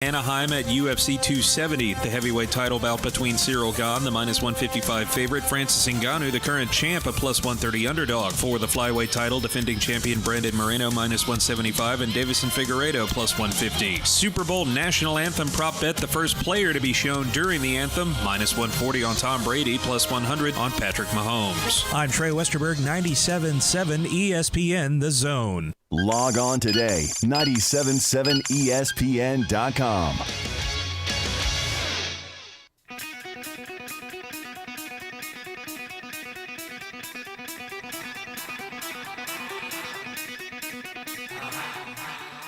Anaheim at UFC 270, the heavyweight title bout between Cyril Gane, the minus 155 favorite, Francis Ngannou, the current champ, a plus 130 underdog. For the flyweight title, defending champion Brandon Moreno, minus 175, and Davison Figueiredo, plus 150. Super Bowl national anthem prop bet, the first player to be shown during the anthem, minus 140 on Tom Brady, plus 100 on Patrick Mahomes. I'm Trey Westerberg, 97.7 ESPN The Zone. Log on today, 977ESPN.com.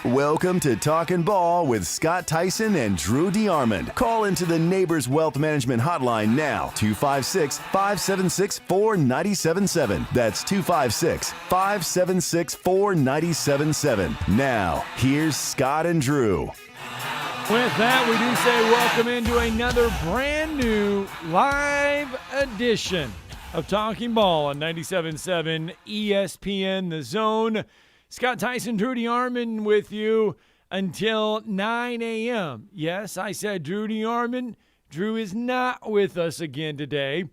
Welcome to Talkin Ball with Scott Theisen and Drew DeArmond. Call into the Neighbors Wealth Management Hotline now, 256-576-4977. That's 256-576-4977. Now, here's Scott and Drew. With that, we do say welcome into another brand new live edition of Talkin Ball on 97.7 ESPN The Zone. Scott Theisen, Drew DeArmond with you until 9 a.m. Yes, I said Drew DeArmond. Drew is not with us again today.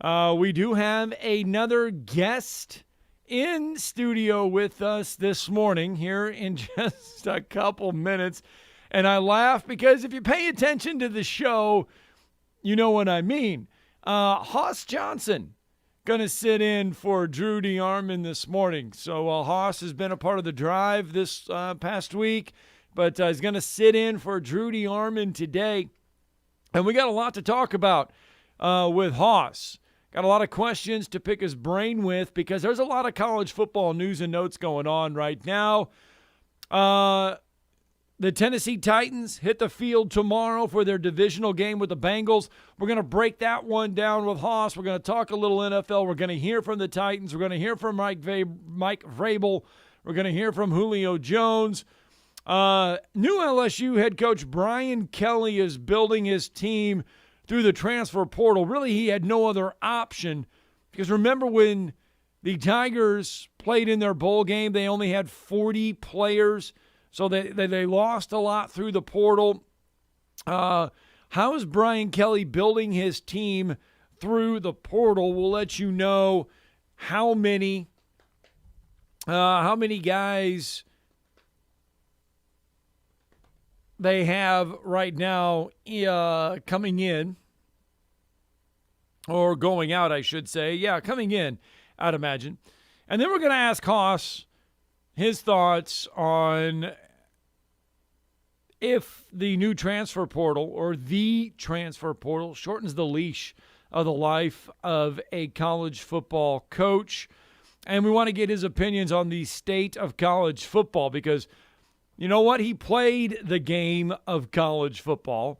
We do have another guest in studio with us this morning here in just a couple minutes. And I laugh because if you pay attention to the show, you know what I mean. Hoss Johnson going to sit in for Drew DeArmond this morning. So Hoss has been a part of the drive this past week, but he's going to sit in for Drew DeArmond today. And we got a lot to talk about with Hoss. Got a lot of questions to pick his brain with because there's a lot of college football news and notes going on right now. The Tennessee Titans hit the field tomorrow for their divisional game with the Bengals. We're going to break that one down with Hoss. We're going to talk a little NFL. We're going to hear from the Titans. We're going to hear from Mike Vrabel. We're going to hear from Julio Jones. New LSU head coach Brian Kelly is building his team through the transfer portal. Really, he had no other option because remember when the Tigers played in their bowl game, they only had 40 players. So they lost a lot through the portal. How is Brian Kelly building his team through the portal? We'll let you know how many guys they have right now coming in, or going out, I should say. Yeah, coming in, I'd imagine. And then we're going to ask Hoss his thoughts on if the new transfer portal or the transfer portal shortens the leash of the life of a college football coach. And we want to get his opinions on the state of college football because, you know what? He played the game of college football.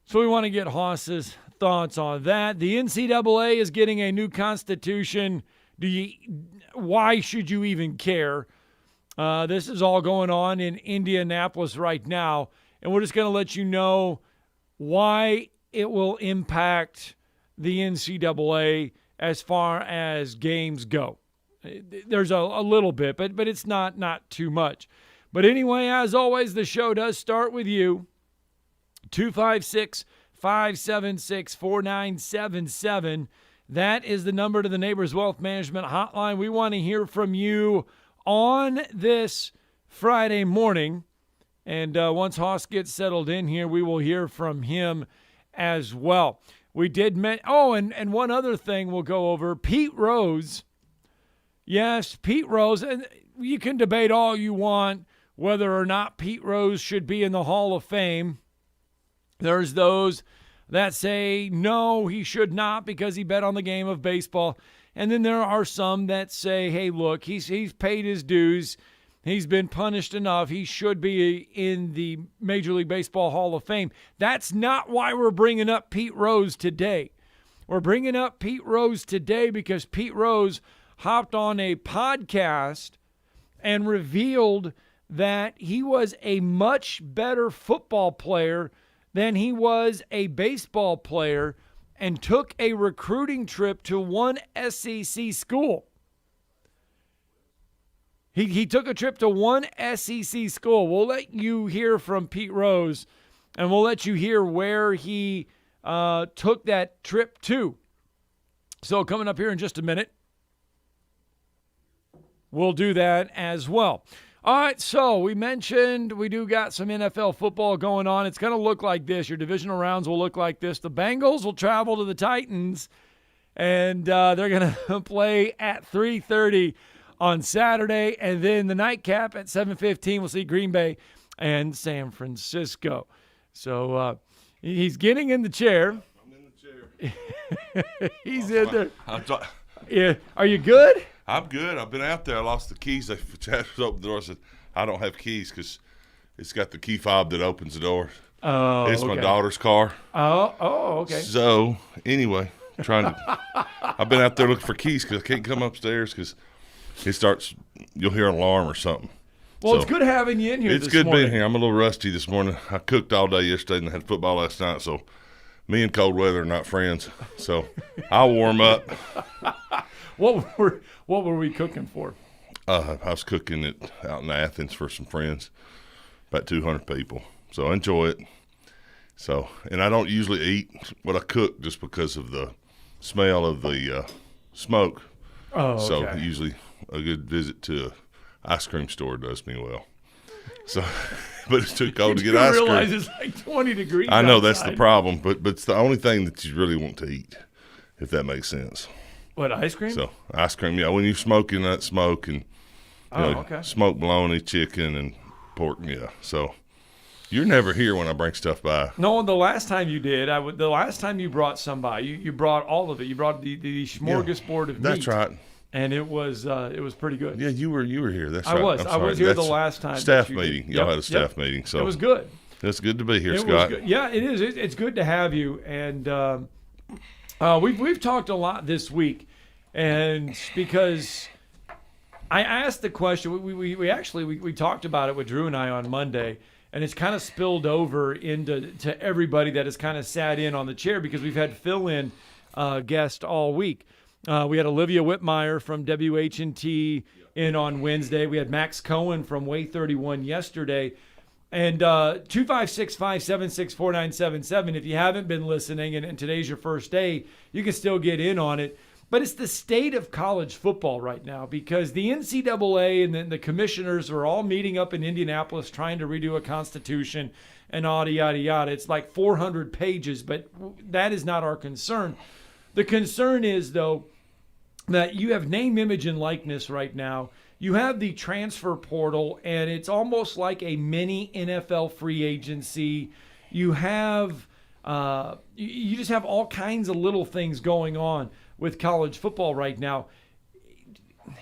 So we want to get Hoss's thoughts on that. The NCAA is getting a new constitution. Why should you even care? This is all going on in Indianapolis right now, and we're just going to let you know why it will impact the NCAA as far as games go. There's a little bit, but it's not too much. But anyway, as always, the show does start with you. 256-576-4977. That is the number to the Neighbors Wealth Management Hotline. We want to hear from you on this Friday morning. And once Hoss gets settled in here, we will hear from him as well. We did and one other thing we'll go over. Pete Rose. Yes, Pete Rose. And you can debate all you want whether or not Pete Rose should be in the Hall of Fame. There's those that say, no, he should not because he bet on the game of baseball. And then there are some that say, hey, look, he's paid his dues. He's been punished enough. He should be in the Major League Baseball Hall of Fame. That's not why we're bringing up Pete Rose today. We're bringing up Pete Rose today because Pete Rose hopped on a podcast and revealed that he was a much better football player than he was a baseball player and took a recruiting trip to one SEC school. He took a trip to one SEC school. We'll let you hear from Pete Rose, and we'll let you hear where he took that trip to. So coming up here in just a minute, we'll do that as well. All right, so we mentioned we do got some NFL football going on. It's going to look like this. Your divisional rounds will look like this. The Bengals will travel to the Titans, and they're going to play at 3:30 on Saturday. And then the nightcap at 7:15, we'll see Green Bay and San Francisco. So he's getting in the chair. I'm in the chair. He's in there. Yeah. Are you good? I'm good. I've been out there. I lost the keys. They opened the door. I said, I don't have keys because it's got the key fob that opens the door. Oh, it's okay. my daughter's car. Oh, okay. So, anyway, I've been out there looking for keys because I can't come upstairs because you'll hear an alarm or something. Well, so, it's good having you in here It's this good morning. being here. I'm a little rusty this morning. I cooked all day yesterday and had football last night, so me and cold weather are not friends. So, I'll warm up. What were we cooking for? I was cooking it out in Athens for some friends, about 200 people. So I enjoy it. So, and I don't usually eat what I cook just because of the smell of the smoke. Oh, okay. So usually a good visit to an ice cream store does me well. So, but it's too cold to get ice cream. You realize it's like 20 degrees I know outside. that's the problem, but it's the only thing that you really want to eat, if that makes sense. What, ice cream? So ice cream, yeah. When you're smoking that smoke and okay. smoked bologna, chicken, and pork, yeah. So you're never here when I bring stuff by. No, the last time you did, the last time you brought somebody, you brought all of it. You brought the smorgasbord of meat. That's right. And it was pretty good. Yeah, you were here. That's I right. was. I'm I sorry. was here the That's last time. Staff meeting. Yep, Y'all had a staff meeting. So it was good. It's good to be here, It Scott. was good. Yeah, it is. It's good to have you. And we've talked a lot this week. And because I asked the question, we talked about it with Drew and I on Monday, and it's kind of spilled over to everybody that has kind of sat in on the chair because we've had fill-in guests all week. We had Olivia Whitmire from WH&T in on Wednesday. We had Max Cohen from Way 31 yesterday. And 256-576-4977, if you haven't been listening and today's your first day, you can still get in on it. But it's the state of college football right now because the NCAA and then the commissioners are all meeting up in Indianapolis trying to redo a constitution and yada, yada, yada. It's like 400 pages, but that is not our concern. The concern is, though, that you have name, image, and likeness right now. You have the transfer portal, and it's almost like a mini NFL free agency. You have you just have all kinds of little things going on with college football right now.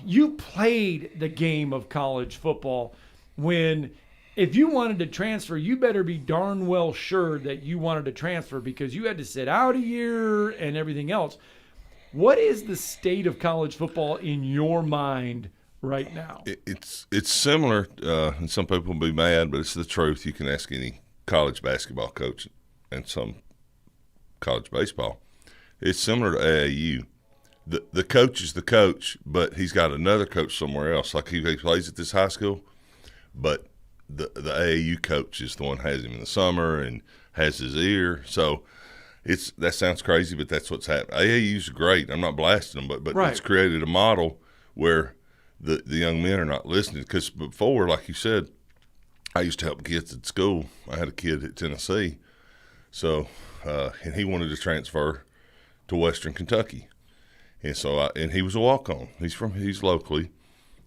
You played the game of college football when if you wanted to transfer, you better be darn well sure that you wanted to transfer because you had to sit out a year and everything else. What is the state of college football in your mind right now? It's similar, and some people will be mad, but it's the truth. You can ask any college basketball coach and some college baseball. It's similar to AAU. The coach is the coach, but he's got another coach somewhere else. Like he plays at this high school, but the AAU coach is the one who has him in the summer and has his ear. So that sounds crazy, but that's what's happening. AAU's great. I'm not blasting them, but right. It's created a model where the young men are not listening. Because before, like you said, I used to help kids at school. I had a kid at Tennessee, so and he wanted to transfer to Western Kentucky, and so and he was a walk-on. He's locally.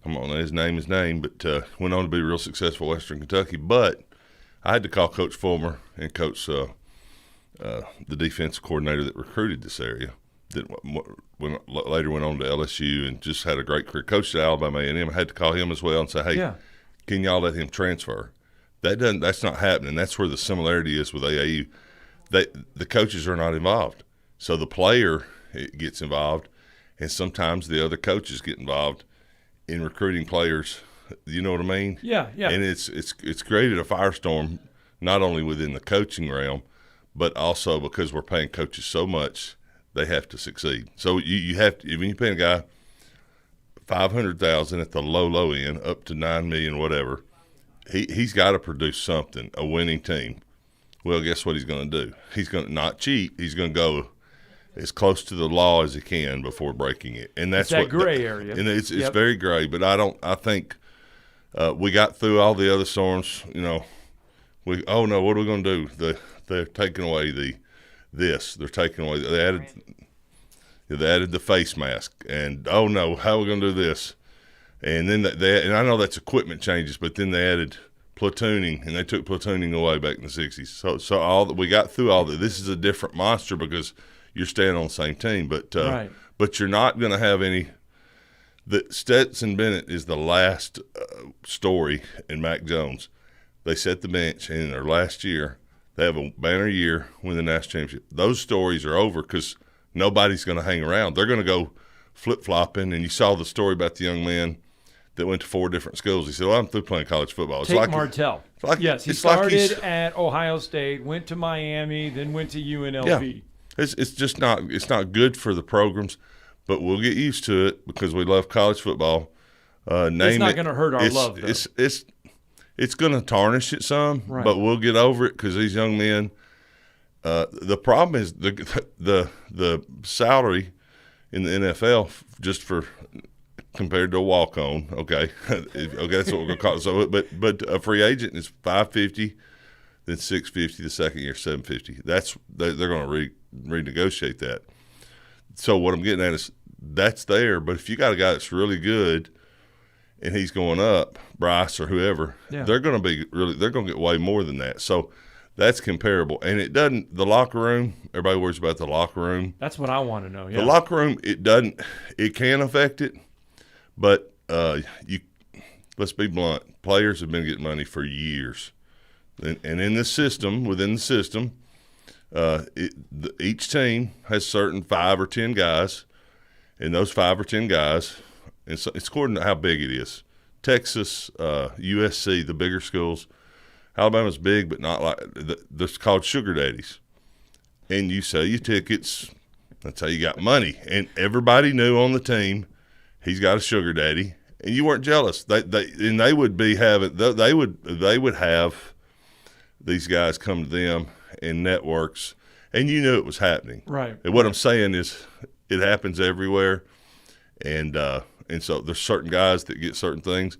I'm not gonna let his name, but went on to be real successful at Western Kentucky. But I had to call Coach Fulmer and Coach the defensive coordinator that recruited this area. That later went on to LSU and just had a great career. Coached at Alabama A&M. I had to call him as well and say, hey, Can y'all let him transfer? That's not happening. That's where the similarity is with AAU. The coaches are not involved. So the player gets involved, and sometimes the other coaches get involved in recruiting players. You know what I mean? Yeah. And it's created a firestorm not only within the coaching realm, but also because we're paying coaches so much, they have to succeed. So you have to, when you pay a guy $500,000 at the low end, up to $9 million, whatever. He's got to produce something, a winning team. Well, guess what he's going to do? He's going to not cheat. He's going to go as close to the law as he can before breaking it, and that's that gray area. And it's very gray. But I think we got through all the other storms. You know, what are we going to do? They're taking away they're taking away. They added the face mask, and how are we going to do this? And then and I know that's equipment changes, but then they added platooning, and they took platooning away back in the 60s. So we got through all that. This is a different monster because you're staying on the same team, but you're not going to have any. Stetson Bennett is the last story in Mac Jones. They set the bench, and in their last year, they have a banner year, win the national championship. Those stories are over because nobody's going to hang around. They're going to go flip-flopping, and you saw the story about the young man that went to 4 different schools. He said, I'm through playing college football. Tate Martell. Yes, he started at Ohio State, went to Miami, then went to UNLV. Yeah. It's just not not good for the programs, but we'll get used to it because we love college football. It's not going to hurt our love, though. It's going to tarnish it some, right. But we'll get over it because these young men. The problem is the salary in the NFL just for compared to a walk-on. Okay, that's what we're going to call it. So, but a free agent is $550, then $650 the second year, $750. They're going to renegotiate that. So what I'm getting at is that's there. But if you got a guy that's really good and he's going up, Bryce or whoever, they're going to get way more than that. So that's comparable. And it doesn't – the locker room, everybody worries about the locker room. That's what I want to know, yeah. The locker room, it can affect it, but let's be blunt. Players have been getting money for years. And in the system, within the system, each team has certain 5 or 10 guys, and those 5 or 10 guys, and so it's according to how big it is. Texas, USC, the bigger schools. Alabama's big, but not like they're called sugar daddies. And you sell your tickets. That's how you got money. And everybody knew on the team he's got a sugar daddy, and you weren't jealous. They would have these guys come to them in networks, and you knew it was happening. Right. And what I'm saying is, it happens everywhere, and so there's certain guys that get certain things.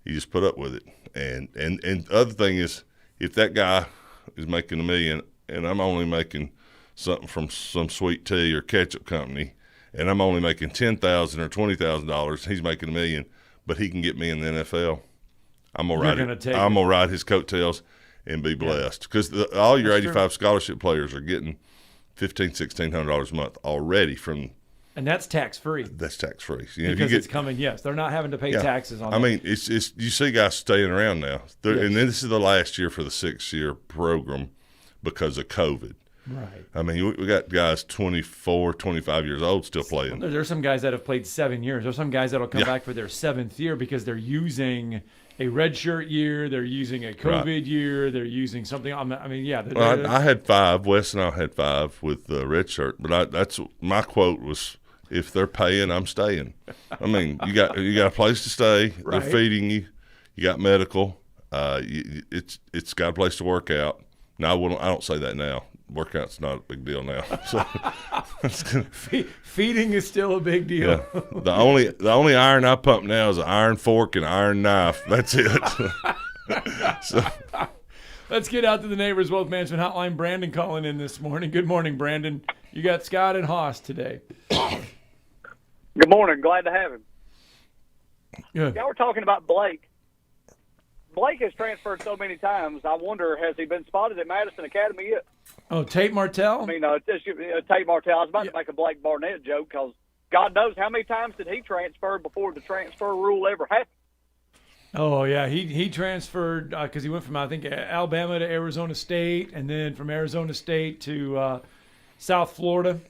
You just put up with it. And the other thing is, if that guy is making $1 million and I'm only making something from some sweet tea or ketchup company, and I'm only making $10,000 or $20,000, he's making $1 million, but he can get me in the NFL. I'm gonna ride his coattails and be blessed because all your 85 scholarship players are getting $1,500–$1,600 a month already from. And that's tax-free. That's tax-free. Because it's coming, yes. They're not having to pay taxes on it. I mean, it's you see guys staying around now. And then this is the last year for the 6-year program because of COVID. Right. I mean, we got guys 24, 25 years old still playing. There's some guys that have played 7 years. There's some guys that will come back for their 7th year because they're using a redshirt year. They're using a COVID year. They're using something. I mean, yeah. I had 5. Wes and I had 5 with the redshirt. But that's my quote was, if they're paying, I'm staying. I mean, you got a place to stay. They're feeding you. You got medical. It's got a place to work out. Now I don't say that now. Workout's not a big deal now. So feeding is still a big deal. Yeah. The only iron I pump now is an iron fork and an iron knife. That's it. So. Let's get out to the Neighbors Wealth Management Hotline. Brandon calling in this morning. Good morning, Brandon. You got Scott and Haas today. Good morning. Glad to have him. Good. Y'all were talking about Blake. Blake has transferred so many times. I wonder, has he been spotted at Madison Academy yet? Oh, Tate Martell? I mean, Tate Martell. I was about to make a Blake Barnett joke because God knows how many times did he transfer before the transfer rule ever happened. Oh, yeah. He transferred because he went from, I think, Alabama to Arizona State, and then from Arizona State to South Florida.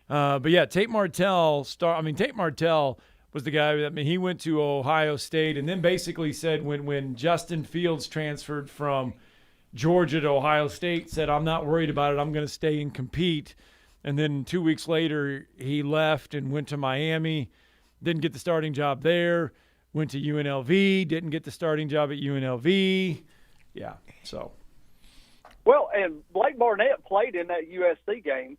But, yeah, Tate Martell Tate Martell was the guy that he went to Ohio State and then basically said when Justin Fields transferred from Georgia to Ohio State, said, I'm not worried about it. I'm going to stay and compete. And then 2 weeks later, he left and went to Miami. didn't get the starting job there. Went to UNLV, didn't get the starting job at UNLV. Yeah, so. Well, and Blake Barnett played in that USC game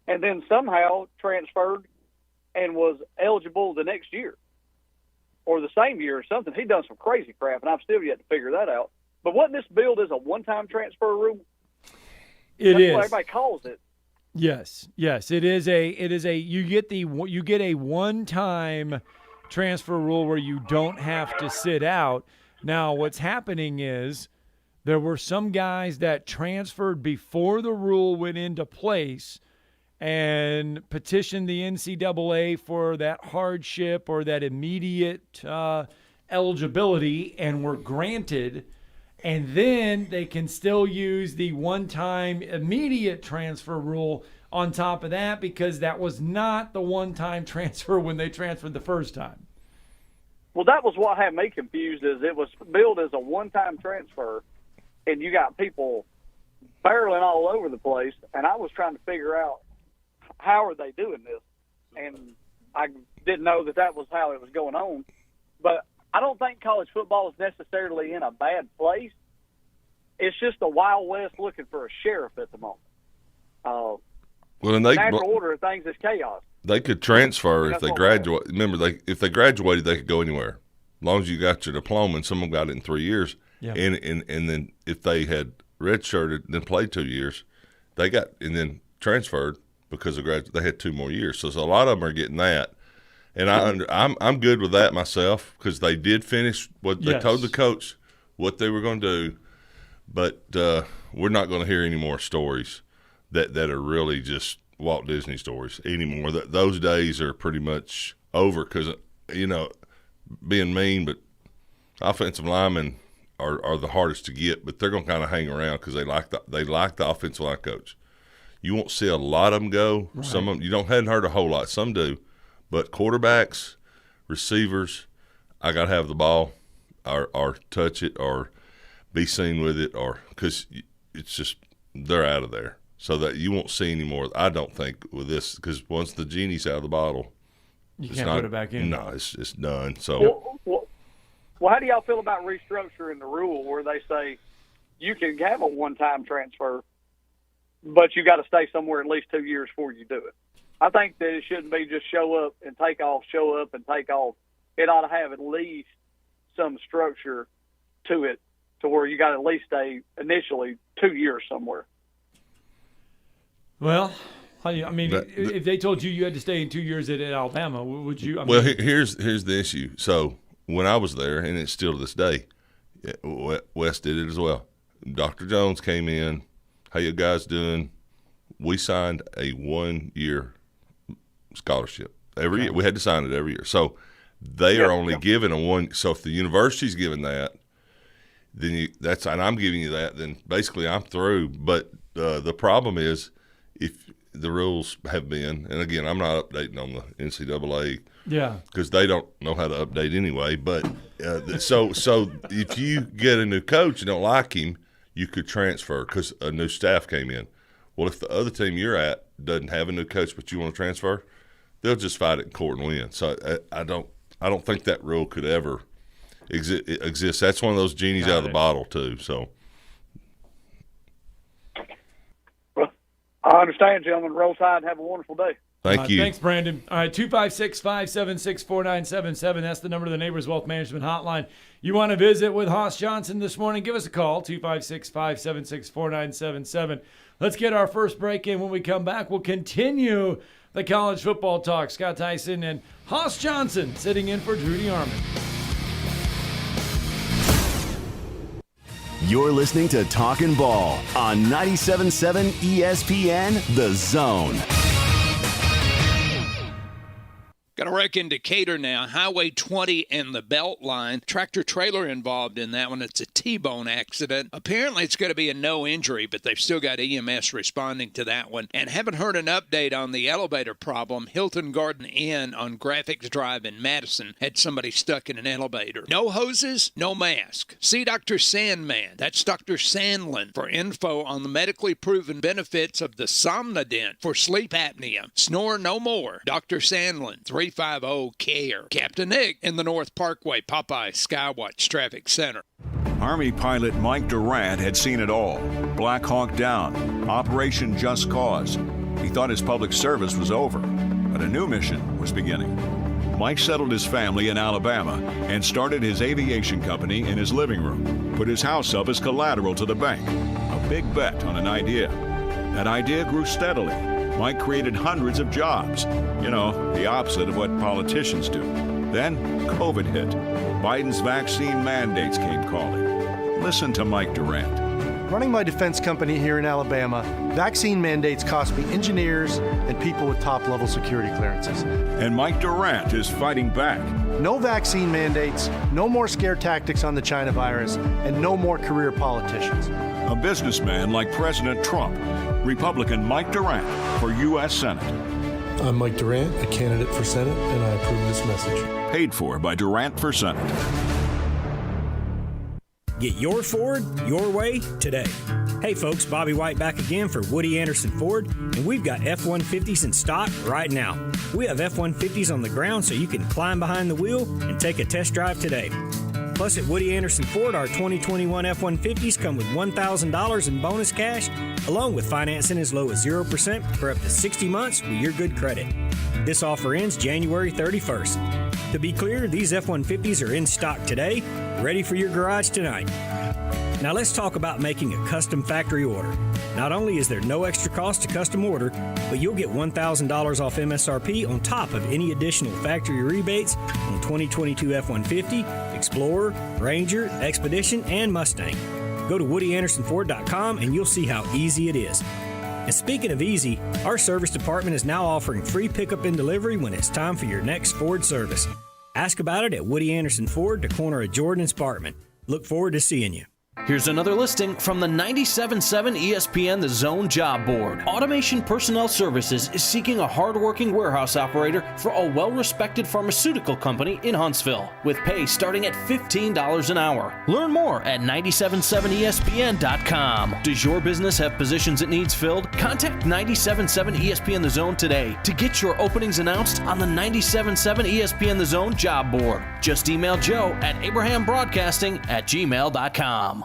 and then somehow transferred and was eligible the next year or the same year or something. He done some crazy crap, and I've still yet to figure that out. But wasn't this billed as a one-time transfer rule? That's what everybody calls it. Yes, it is a you get a one-time transfer rule where you don't have to sit out. Now, what's happening is there were some guys that transferred before the rule went into place and petitioned the NCAA for that hardship or that immediate eligibility and were granted. And then they can still use the one-time immediate transfer rule on top of that because that was not the one-time transfer when they transferred the first time. Well, that was what had me confused is it was billed as a one-time transfer, and you got people barreling all over the place, and I was trying to figure out how are they doing this, and I didn't know that was how it was going on. But I don't think college football is necessarily in a bad place. It's just the Wild West looking for a sheriff at the moment. Natural order of things is chaos. They could transfer if they graduate. Remember, if they graduated, they could go anywhere, as long as you got your diploma. And someone got it in 3 years. Yeah. And then if they had redshirted, then played 2 years, they got and then transferred because they had 2 more years. So a lot of them are getting that. And I'm good with that myself because they did finish what they told the coach what they were going to do. But we're not going to hear any more stories that are really just Walt Disney stories anymore. Those days are pretty much over because, being mean, but offensive linemen are the hardest to get, but they're going to kind of hang around because they like the offensive line coach. You won't see a lot of them go. Right. Some of them, hadn't heard a whole lot. Some do. But quarterbacks, receivers, I got to have the ball or touch it or be seen with it or because it's just they're out of there. So that you won't see any more, I don't think, with this because once the genie's out of the bottle, you can't put it back in. No, it's done. So, well, how do y'all feel about restructuring the rule where they say you can have a one-time transfer, but you got to stay somewhere at least 2 years before you do it? I think that it shouldn't be just show up and take off, show up and take off. It ought to have at least some structure to it to where you got to at least stay initially 2 years somewhere. Well, I mean, if they told you had to stay in 2 years at Alabama, would you? Here's the issue. So when I was there, and it's still to this day, West did it as well. Dr. Jones came in. How you guys doing? We signed a 1-year scholarship every year. We had to sign it every year. So they are only given a one. So if the university's given that, then and I'm giving you that. Then basically I'm through. But the problem is. If the rules have been, and again, I'm not updating on the NCAA, because they don't know how to update anyway. But so if you get a new coach and don't like him, you could transfer because a new staff came in. Well, if the other team you're at doesn't have a new coach, but you want to transfer, they'll just fight it in court and win. So I don't think that rule could ever exist. That's one of those genies out of the bottle too. So. I understand, gentlemen. Roll Tide and have a wonderful day. Thank you. Thanks, Brandon. All right, 256-576-4977. That's the number to the Neighbors Wealth Management Hotline. You want to visit with Hoss Johnson this morning, give us a call, 256-576-4977. Let's get our first break in. When we come back, we'll continue the college football talk. Scott Tyson and Hoss Johnson sitting in for Drew DeArmond. You're listening to Talkin Ball on 97.7 ESPN, The Zone. Got a wreck in Decatur now. Highway 20 and the Beltline. Tractor trailer involved in that one. It's a T-bone accident. Apparently it's going to be a no injury, but they've still got EMS responding to that one. And haven't heard an update on the elevator problem. Hilton Garden Inn on Graphics Drive in Madison had somebody stuck in an elevator. No hoses, no mask. See Dr. Sandman. That's Dr. Sandlin for info on the medically proven benefits of the Somnodent for sleep apnea. Snore no more. Dr. Sandlin, 3 350-CARE. Captain Nick in the North Parkway, Popeye Skywatch Traffic Center. Army pilot Mike Durant had seen it all. Black Hawk Down, Operation Just Cause. He thought his public service was over, but a new mission was beginning. Mike settled his family in Alabama and started his aviation company in his living room. Put his house up as collateral to the bank. A big bet on an idea. That idea grew steadily. Mike created hundreds of jobs. You know, the opposite of what politicians do. Then COVID hit. Biden's vaccine mandates came calling. Listen to Mike Durant. Running my defense company here in Alabama, vaccine mandates cost me engineers and people with top-level security clearances. And Mike Durant is fighting back. No vaccine mandates, no more scare tactics on the China virus, and no more career politicians. A businessman like President Trump. Republican Mike Durant for U.S. Senate. I'm Mike Durant, a candidate for Senate, and I approve this message. Paid for by Durant for Senate. Get your Ford your way today. Hey folks, Bobby White back again for Woody Anderson Ford, and we've got F-150s in stock right now. We have F-150s on the ground so you can climb behind the wheel and take a test drive today. Plus at Woody Anderson Ford, our 2021 F-150s come with $1,000 in bonus cash, along with financing as low as 0% for up to 60 months with your good credit. This offer ends January 31st. To be clear, these F-150s are in stock today, ready for your garage tonight. Now let's talk about making a custom factory order. Not only is there no extra cost to custom order, but you'll get $1,000 off MSRP on top of any additional factory rebates on 2022 F-150, Explorer, Ranger, Expedition, and Mustang. Go to WoodyAndersonFord.com and you'll see how easy it is. And speaking of easy, our service department is now offering free pickup and delivery when it's time for your next Ford service. Ask about it at Woody Anderson Ford, the corner of Jordan and Sparkman. Look forward to seeing you. Here's another listing from the 97.7 ESPN The Zone Job Board. Automation Personnel Services is seeking a hard-working warehouse operator for a well-respected pharmaceutical company in Huntsville, with pay starting at $15 an hour. Learn more at 977ESPN.com. Does your business have positions it needs filled? Contact 97.7 ESPN The Zone today to get your openings announced on the 97.7 ESPN The Zone Job Board. Just email Joe at abrahamBroadcasting@gmail.com.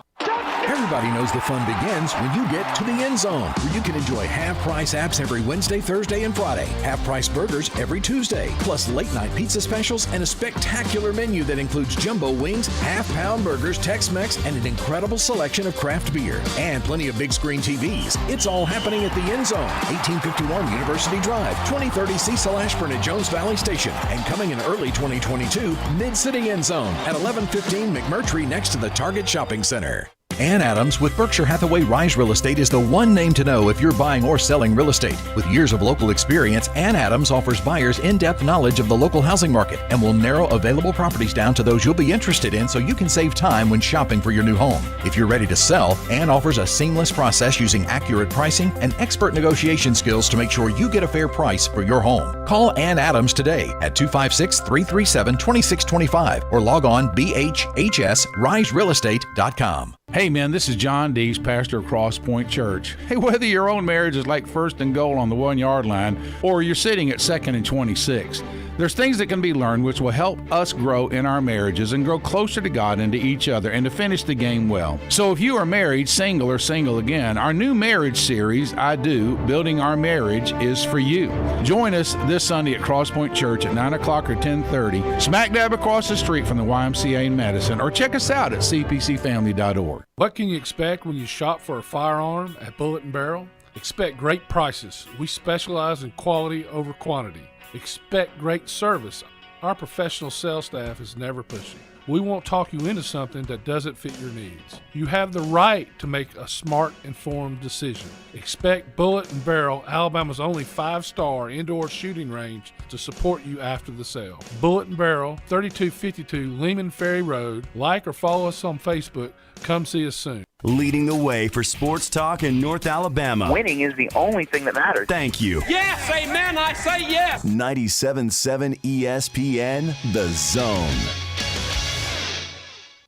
Everybody knows the fun begins when you get to the End Zone, where you can enjoy half-price apps every Wednesday, Thursday, and Friday, half-price burgers every Tuesday, plus late-night pizza specials and a spectacular menu that includes jumbo wings, half-pound burgers, Tex-Mex, and an incredible selection of craft beer, and plenty of big-screen TVs. It's all happening at the End Zone, 1851 University Drive, 2030 Cecil Ashburn at Jones Valley Station, and coming in early 2022, Mid-City End Zone at 1115 McMurtry next to the Target Shopping Center. Ann Adams with Berkshire Hathaway Rise Real Estate is the one name to know if you're buying or selling real estate. With years of local experience, Ann Adams offers buyers in-depth knowledge of the local housing market and will narrow available properties down to those you'll be interested in so you can save time when shopping for your new home. If you're ready to sell, Ann offers a seamless process using accurate pricing and expert negotiation skills to make sure you get a fair price for your home. Call Ann Adams today at 256-337-2625 or log on bhhsriserealestate.com. Hey man, this is John Dees, pastor of Cross Point Church. Hey, whether your own marriage is like first and goal on the 1-yard line or you're sitting at second and 26, there's things that can be learned which will help us grow in our marriages and grow closer to God and to each other and to finish the game well. So if you are married, single, or single again, our new marriage series, I Do, Building Our Marriage, is for you. Join us this Sunday at Cross Point Church at 9 o'clock or 10:30, smack dab across the street from the YMCA in Madison, or check us out at cpcfamily.org. What can you expect when you shop for a firearm at Bullet & Barrel? Expect great prices. We specialize in quality over quantity. Expect great service. Our professional sales staff is never pushy. We won't talk you into something that doesn't fit your needs. You have the right to make a smart, informed decision. Expect Bullet & Barrel, Alabama's only 5-star indoor shooting range, to support you after the sale. Bullet & Barrel, 3252 Lehman Ferry Road. Like or follow us on Facebook. Come see us soon. Leading the way for sports talk in North Alabama. Winning is the only thing that matters. Thank you. Yes, amen, I say yes. 97.7 ESPN, The Zone.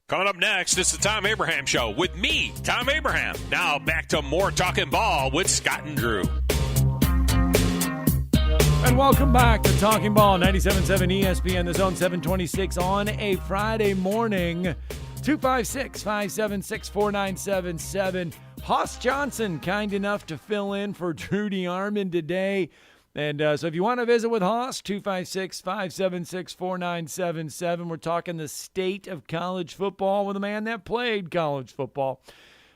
Coming up next, it's the Tom Abraham Show with me, Tom Abraham. Now back to more Talkin Ball with Scott and Drew. And and welcome back to Talkin Ball, 97.7 ESPN, the Zone 726 on a Friday morning. 256-576-4977. Hoss Johnson, kind enough to fill in for Drew DeArmond today. And so if you want to visit with Hoss, 256-576-4977. We're talking the state of college football with a man that played college football.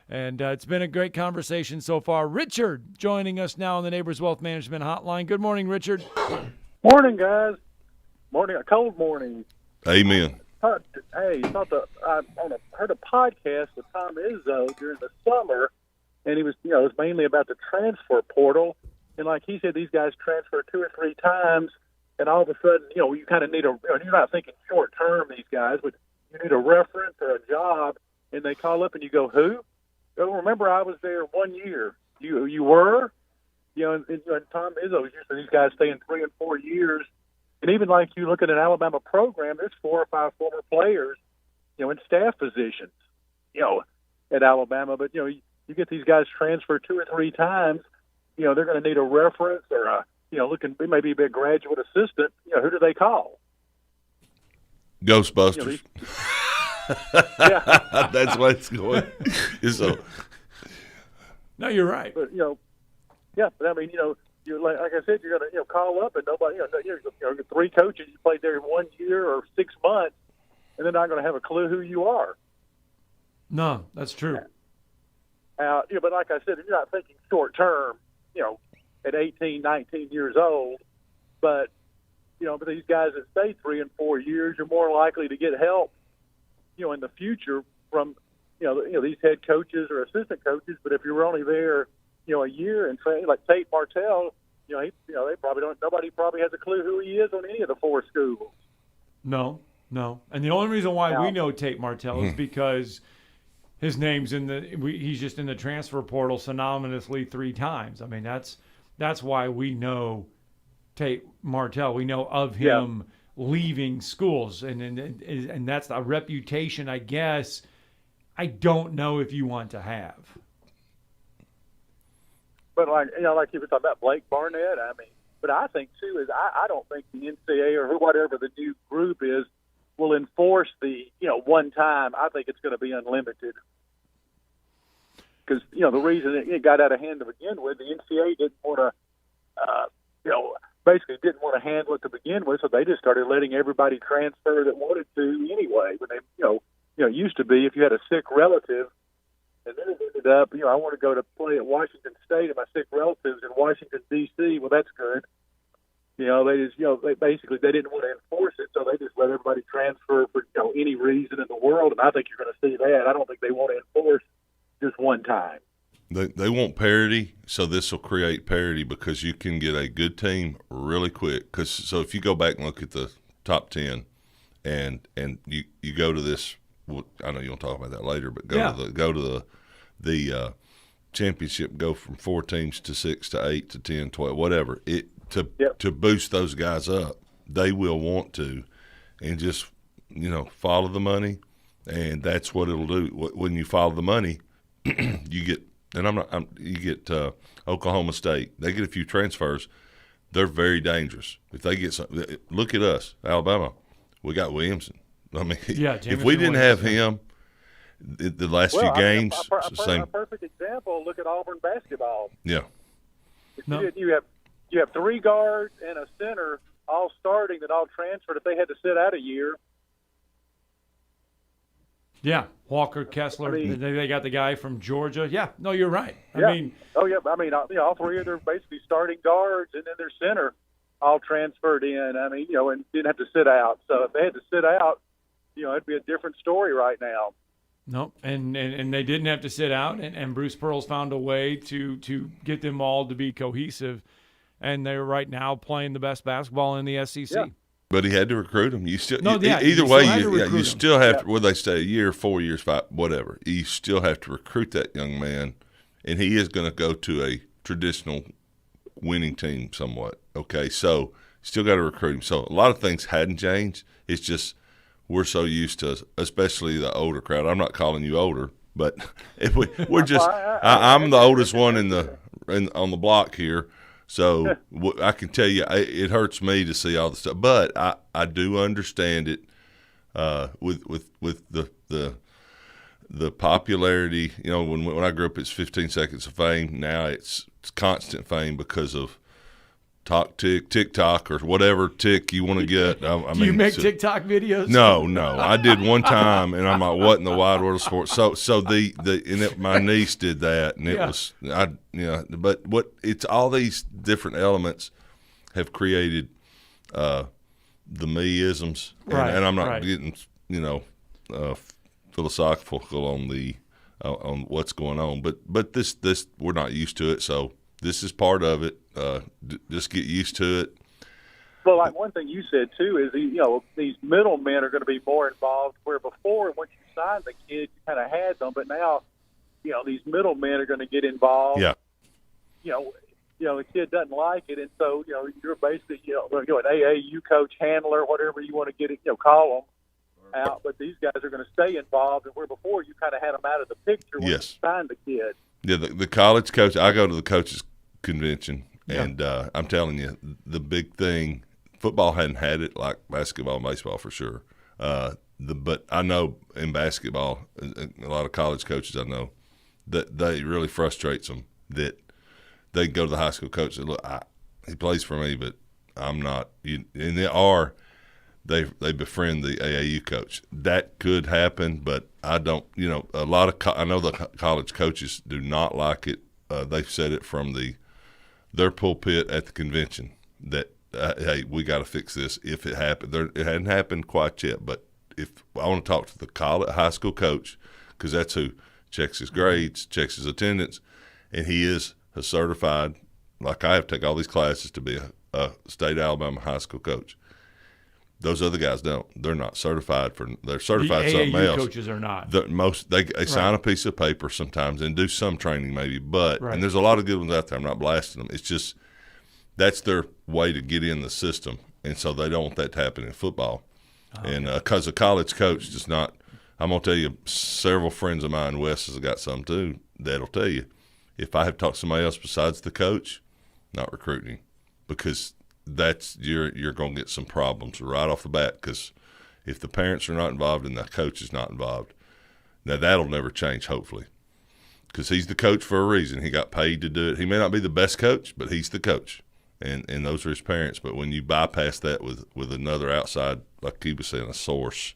And it's been a great conversation so far. Richard joining us now on the Neighbors Wealth Management Hotline. Good morning, Richard. Morning, guys. Morning, a cold morning. Amen. I heard a podcast with Tom Izzo during the summer, and he was, it was mainly about the transfer portal. And like he said, these guys transfer 2 or 3 times, and all of a sudden, you kind of need you're not thinking short term, these guys, but you need a reference or a job, and they call up and you go, who? Oh, remember, I was there 1 year. You were? And Tom Izzo was used to these guys staying 3 and 4 years. And even like you look at an Alabama program, there's 4 or 5 former players, in staff positions, at Alabama. But, you get these guys transferred 2 or 3 times, they're going to need a reference or maybe a graduate assistant. Who do they call? Ghostbusters. Yeah. That's why it's going. So. No, you're right. But, yeah, but I mean, you're like I said, you're going to call up and nobody, 3 coaches, you played there 1 year or 6 months, and they're not going to have a clue who you are. No, that's true. But like I said, if you're not thinking short term, at 18, 19 years old, but but these guys that stay 3 and 4 years, you're more likely to get help, in the future from, these head coaches or assistant coaches. But if you're only there, a year and train, like Tate Martell, they probably don't. Nobody probably has a clue who he is on any of the 4 schools. No. And the only reason why we know Tate Martell is because his name's he's just in the transfer portal synonymously 3 times. I mean, that's why we know Tate Martell. We know of him leaving schools, and that's a reputation, I guess, I don't know if you want to have. But like you were talking about Blake Barnett, but I think too is I don't think the NCAA or whatever the new group is will enforce the one time. I think it's going to be unlimited because the reason it got out of hand to begin with, the NCAA didn't want to basically didn't want to handle it to begin with, so they just started letting everybody transfer that wanted to anyway. When they used to be if you had a sick relative. And then it ended up, I want to go to play at Washington State, and my sick relatives in Washington, D.C. Well, that's good. They just, they didn't want to enforce it, so they just let everybody transfer for, any reason in the world. And I think you're going to see that. I don't think they want to enforce just one time. They want parity, so this will create parity because you can get a good team really quick. So if you go back and look at the top 10, and you go to this, I know you'll talk about that later, but go to the championship, go from 4 teams to 6 to 8 to 10, 12, whatever. To boost those guys up, they will want to, and just follow the money, and that's what it'll do. When you follow the money, you get. And you get Oklahoma State. They get a few transfers. They're very dangerous. If they get some, look at us, Alabama. We got Williamson. I mean, if we didn't have him, the last few games, a perfect example. Look at Auburn basketball. Yeah. You have 3 guards and a center all starting that all transferred. If they had to sit out a year. Yeah, Walker Kessler. They got the guy from Georgia. Yeah, no, you're right. I mean, all 3 of their basically starting guards and then their center all transferred in. And didn't have to sit out. So if they had to sit out, it'd be a different story right now. No, and they didn't have to sit out, and Bruce Pearl's found a way to get them all to be cohesive, and they're right now playing the best basketball in the SEC. Yeah. But he had to recruit them. You still, either way, you still have to. Whether they stay a year, 4 years, 5, whatever, you still have to recruit that young man, and he is going to go to a traditional winning team somewhat. Okay, so still got to recruit him. So a lot of things hadn't changed. It's just we're so used to, especially the older crowd. I'm not calling you older, but we're just. I'm the oldest one on the block here. So I can tell you, it hurts me to see all the stuff, but I do understand it with the popularity. You know, when I grew up, it's 15 seconds of fame. Now it's constant fame because of TikTok or whatever tick you want to get. Do you make TikTok videos? No. I did one time, and I'm like, what in the wide world of sports? So my niece did that, and it was But it's all these different elements have created the me-isms, and I'm not getting philosophical on what's going on, but this we're not used to it, so this is part of it. Just get used to it. Well, like one thing you said too is these middlemen are going to be more involved. Where before, once you signed the kid, you kind of had them, but now, these middlemen are going to get involved. Yeah. The kid doesn't like it, and so you're basically an AAU coach, handler, whatever you want to get it, call them out. But these guys are going to stay involved, and where before you kind of had them out of the picture when you signed the kid. Yeah, the college coach. I go to the coaches convention, and I'm telling you, the big thing. Football hadn't had it like basketball and baseball for sure. But I know in basketball, a lot of college coaches I know that they really frustrates them that they go to the high school coach and look, he plays for me, but I'm not. And they befriend the AAU coach. That could happen, but I don't. A lot of I know the college coaches do not like it. They've said it from their pulpit at the convention that. Hey, we got to fix this. If it happened, it hadn't happened quite yet. But if I want to talk to the high school coach, because that's who checks his grades, checks his attendance, and he is a certified. Like I have to take all these classes to be a state Alabama high school coach. Those other guys don't. They're not certified for. They're certified something else. Coaches are not. They sign a piece of paper sometimes and do some training maybe, but and there's a lot of good ones out there. I'm not blasting them. It's just. That's their way to get in the system, and so they don't want that to happen in football. And because a college coach does not – I'm going to tell you, several friends of mine, Wes has got some too, that'll tell you, if I have talked to somebody else besides the coach, not recruiting, because that's you're going to get some problems right off the bat, because if the parents are not involved and the coach is not involved, now that'll never change, hopefully, because he's the coach for a reason. He got paid to do it. He may not be the best coach, but he's the coach. And those are his parents. But when you bypass that with another outside, like he was saying, a source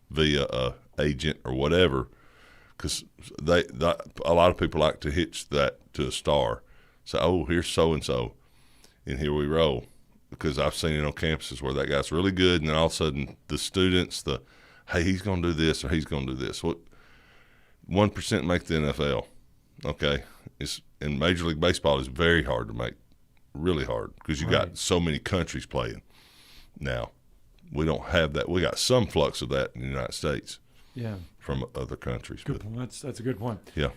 via a agent or whatever, because a lot of people like to hitch that to a star. So, oh, here's so-and-so, and here we roll. Because I've seen it on campuses where that guy's really good, and then all of a sudden the students, hey, he's going to do this or he's going to do this. What 1% make the NFL, okay? And Major League Baseball is very hard to make. Really hard because you got so many countries playing. Now, we don't have that. We got some flux of that in the United States. Yeah. From other countries. Good point. That's a good point. Yeah.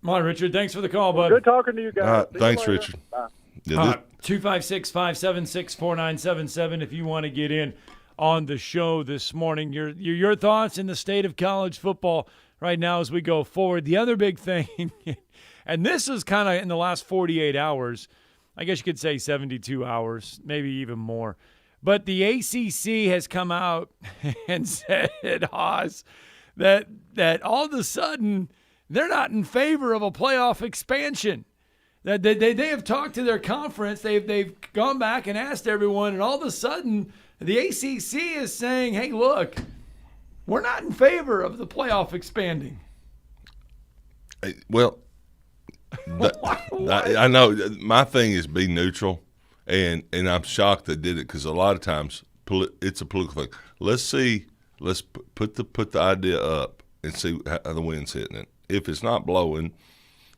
Come on, Richard. Thanks for the call, bud. Good talking to you guys. Thanks, Richard. Bye. 256-576-4977 if you want to get in on the show this morning. Your thoughts in the state of college football right now as we go forward. The other big thing and this is kind of in the last 48 hours, I guess you could say 72 hours, maybe even more. But the ACC has come out and said, Haas, that all of a sudden they're not in favor of a playoff expansion. That they have talked to their conference. They've gone back and asked everyone, and all of a sudden the ACC is saying, hey, look, we're not in favor of the playoff expanding. Well, I know my thing is be neutral, and I'm shocked they did it because a lot of times it's a political thing. Let's put the idea up and see how the wind's hitting it. If it's not blowing,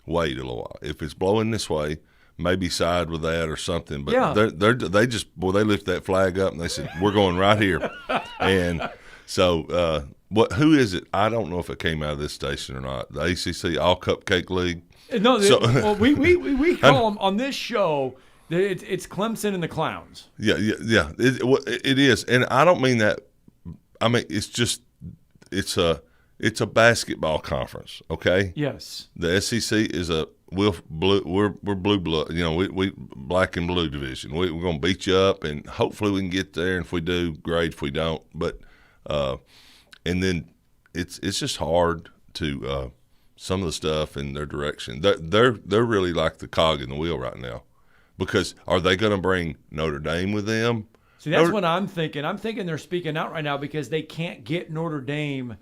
wait a little while. If it's blowing this way, maybe side with that or something. But they lift that flag up and they said we're going right here, and so who is it? I don't know if it came out of this station or not. The ACC All Cupcake League. No, well, we call them on this show. It's Clemson and the Clowns. Yeah. It is, and I don't mean that. I mean it's a basketball conference. Okay. Yes. The SEC is a we're blue blood. You know, we black and blue division. We're going to beat you up, and hopefully we can get there. And if we do, great. If we don't, but and then it's just hard to some of the stuff in their direction. They're really like the cog in the wheel right now, because are they going to bring Notre Dame with them? See, that's what I'm thinking. I'm thinking they're speaking out right now because they can't get Notre Dame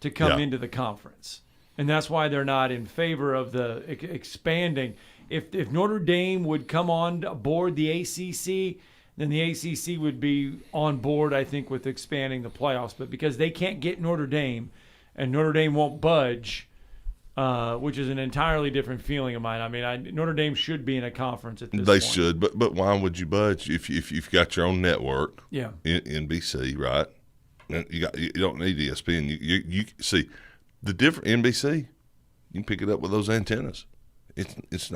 to come into the conference. And that's why they're not in favor of the expanding. If Notre Dame would come on board the ACC, then the ACC would be on board, I think, with expanding the playoffs. But because they can't get Notre Dame, and Notre Dame won't budge, which is an entirely different feeling of mine. I mean, Notre Dame should be in a conference at this point. They should, but why would you budge if you've got your own network? Yeah, NBC, right? And you don't need ESPN. You see the different NBC. You can pick it up with those antennas. It's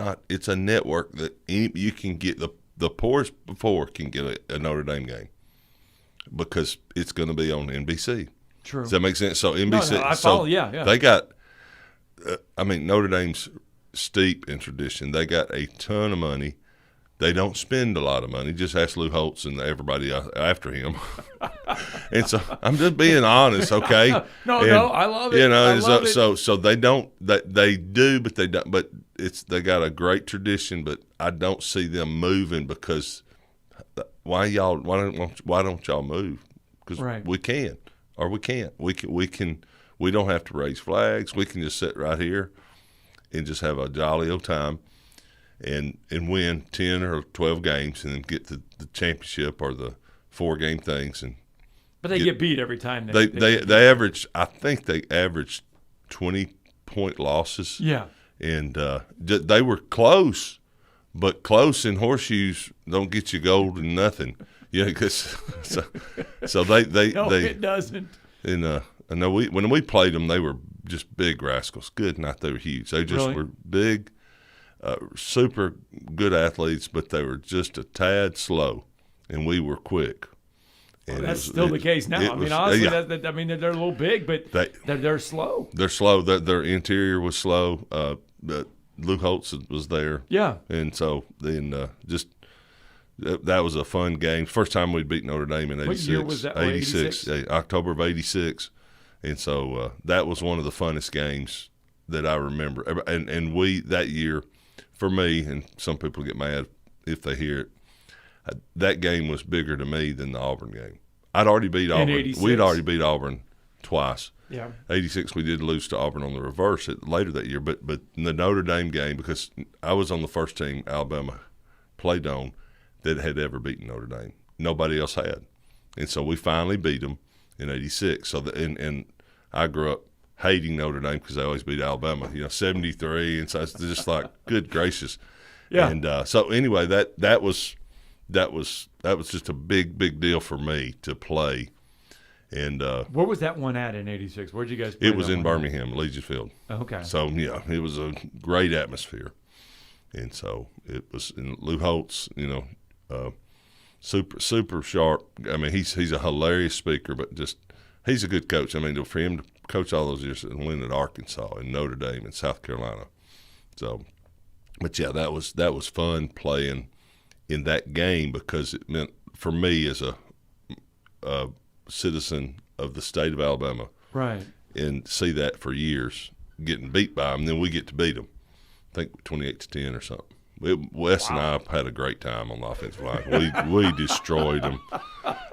a network that you can get the poorest before can get a Notre Dame game because it's going to be on NBC. True. Does that make sense? So NBC. No, I follow. Yeah. They got. Notre Dame's steep in tradition. They got a ton of money. They don't spend a lot of money. Just ask Lou Holtz and everybody after him. And so I'm just being honest, okay? No, I love it. You know, I love it. So they don't. They do, but they don't. But they got a great tradition. But I don't see them moving because why don't y'all move? Because we can or we can't. We can. We don't have to raise flags. We can just sit right here and just have a jolly old time and win 10 or 12 games and then get the championship or the 4-game things. But they get beat every time. They average. I think they averaged 20-point losses. Yeah. And they were close, but close in horseshoes don't get you gold and nothing. Yeah, because so they no, it doesn't. And I know when we played them, they were just big rascals. Good night, they were huge. They just were big, super good athletes, but they were just a tad slow, and we were quick. And that's still the case now. Honestly, they're a little big, but they're slow. They're slow. Their interior was slow. Lou Holtz was there. Yeah. And so then just that was a fun game. First time we'd beat Notre Dame in 86. What year was that? 86. October of 86. And so that was one of the funnest games that I remember. And we, that year, for me, and some people get mad if they hear it, that game was bigger to me than the Auburn game. I'd already beat Auburn. We'd already beat Auburn twice. Yeah. 86, we did lose to Auburn on the reverse later that year. But the Notre Dame game, because I was on the first team Alabama played on that had ever beaten Notre Dame. Nobody else had. And so we finally beat them in 86. So and I grew up hating Notre Dame because they always beat Alabama, 73. And so it's just like, good gracious. Yeah. And so anyway, that was just a big deal for me to play. And where was that one at in 86? Where'd you guys play? It was in Birmingham, Legion Field. Okay. So yeah, it was a great atmosphere. And so it was in Lou Holtz, super sharp. I mean, he's a hilarious speaker, but just he's a good coach. I mean, for him to coach all those years and win at Arkansas and Notre Dame and South Carolina. So, but yeah, that was fun playing in that game because it meant for me as a citizen of the state of Alabama, right, and see that for years getting beat by them. Then we get to beat them. I think 28-10 or something. Wes and I had a great time on the offensive line. We destroyed them.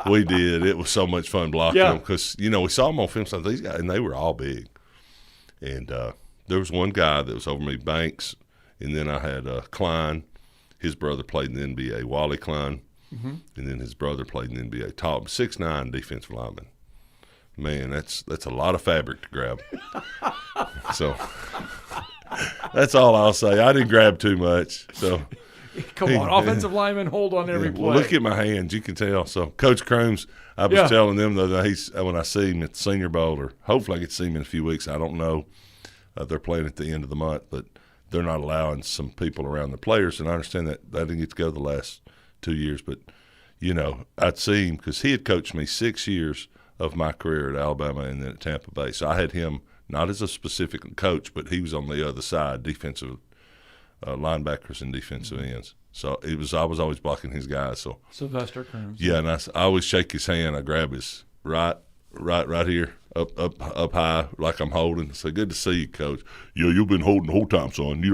We did. It was so much fun blocking them because, we saw them on film. So these guys, and they were all big. And there was one guy that was over me, Banks, and then I had Klein. His brother played in the NBA, Wally Klein. Mm-hmm. And then his brother played in the NBA. Top 6'9" defensive lineman. Man, that's a lot of fabric to grab. So that's all I'll say. I didn't grab too much. So come on, offensive linemen hold on every play. Well, look at my hands. You can tell. So Coach Crooms, I was telling them the other day, when I see him at the Senior Bowl, or hopefully I get to see him in a few weeks. I don't know. They're playing at the end of the month, but they're not allowing some people around the players, and I understand that. I didn't get to go the last 2 years, but, I'd see him because he had coached me 6 years of my career at Alabama and then at Tampa Bay. So I had him not as a specific coach, but he was on the other side, defensive linebackers and defensive ends. So I was always blocking his guys. So Sylvester Crooms. Yeah, and I always shake his hand. I grab his right here, up high, like I'm holding. I say, "Good to see you, Coach." "Yeah, you've been holding the whole time, son. He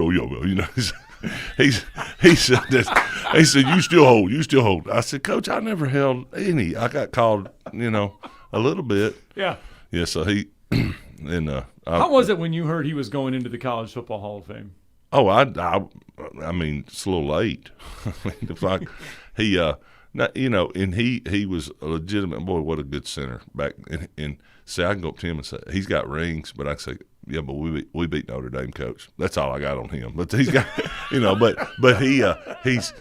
said that. He said, "You still hold." I said, "Coach, I never held any. I got called, a little bit." Yeah. Yeah. So he and how was it when you heard he was going into the College Football Hall of Fame? Oh, I mean, it's a little late. I mean, it's like he, and he was a legitimate boy. What a good center back. And say, I can go up to him and say, he's got rings, but I can say, yeah, but we beat Notre Dame, Coach. That's all I got on him. But he's got, but he's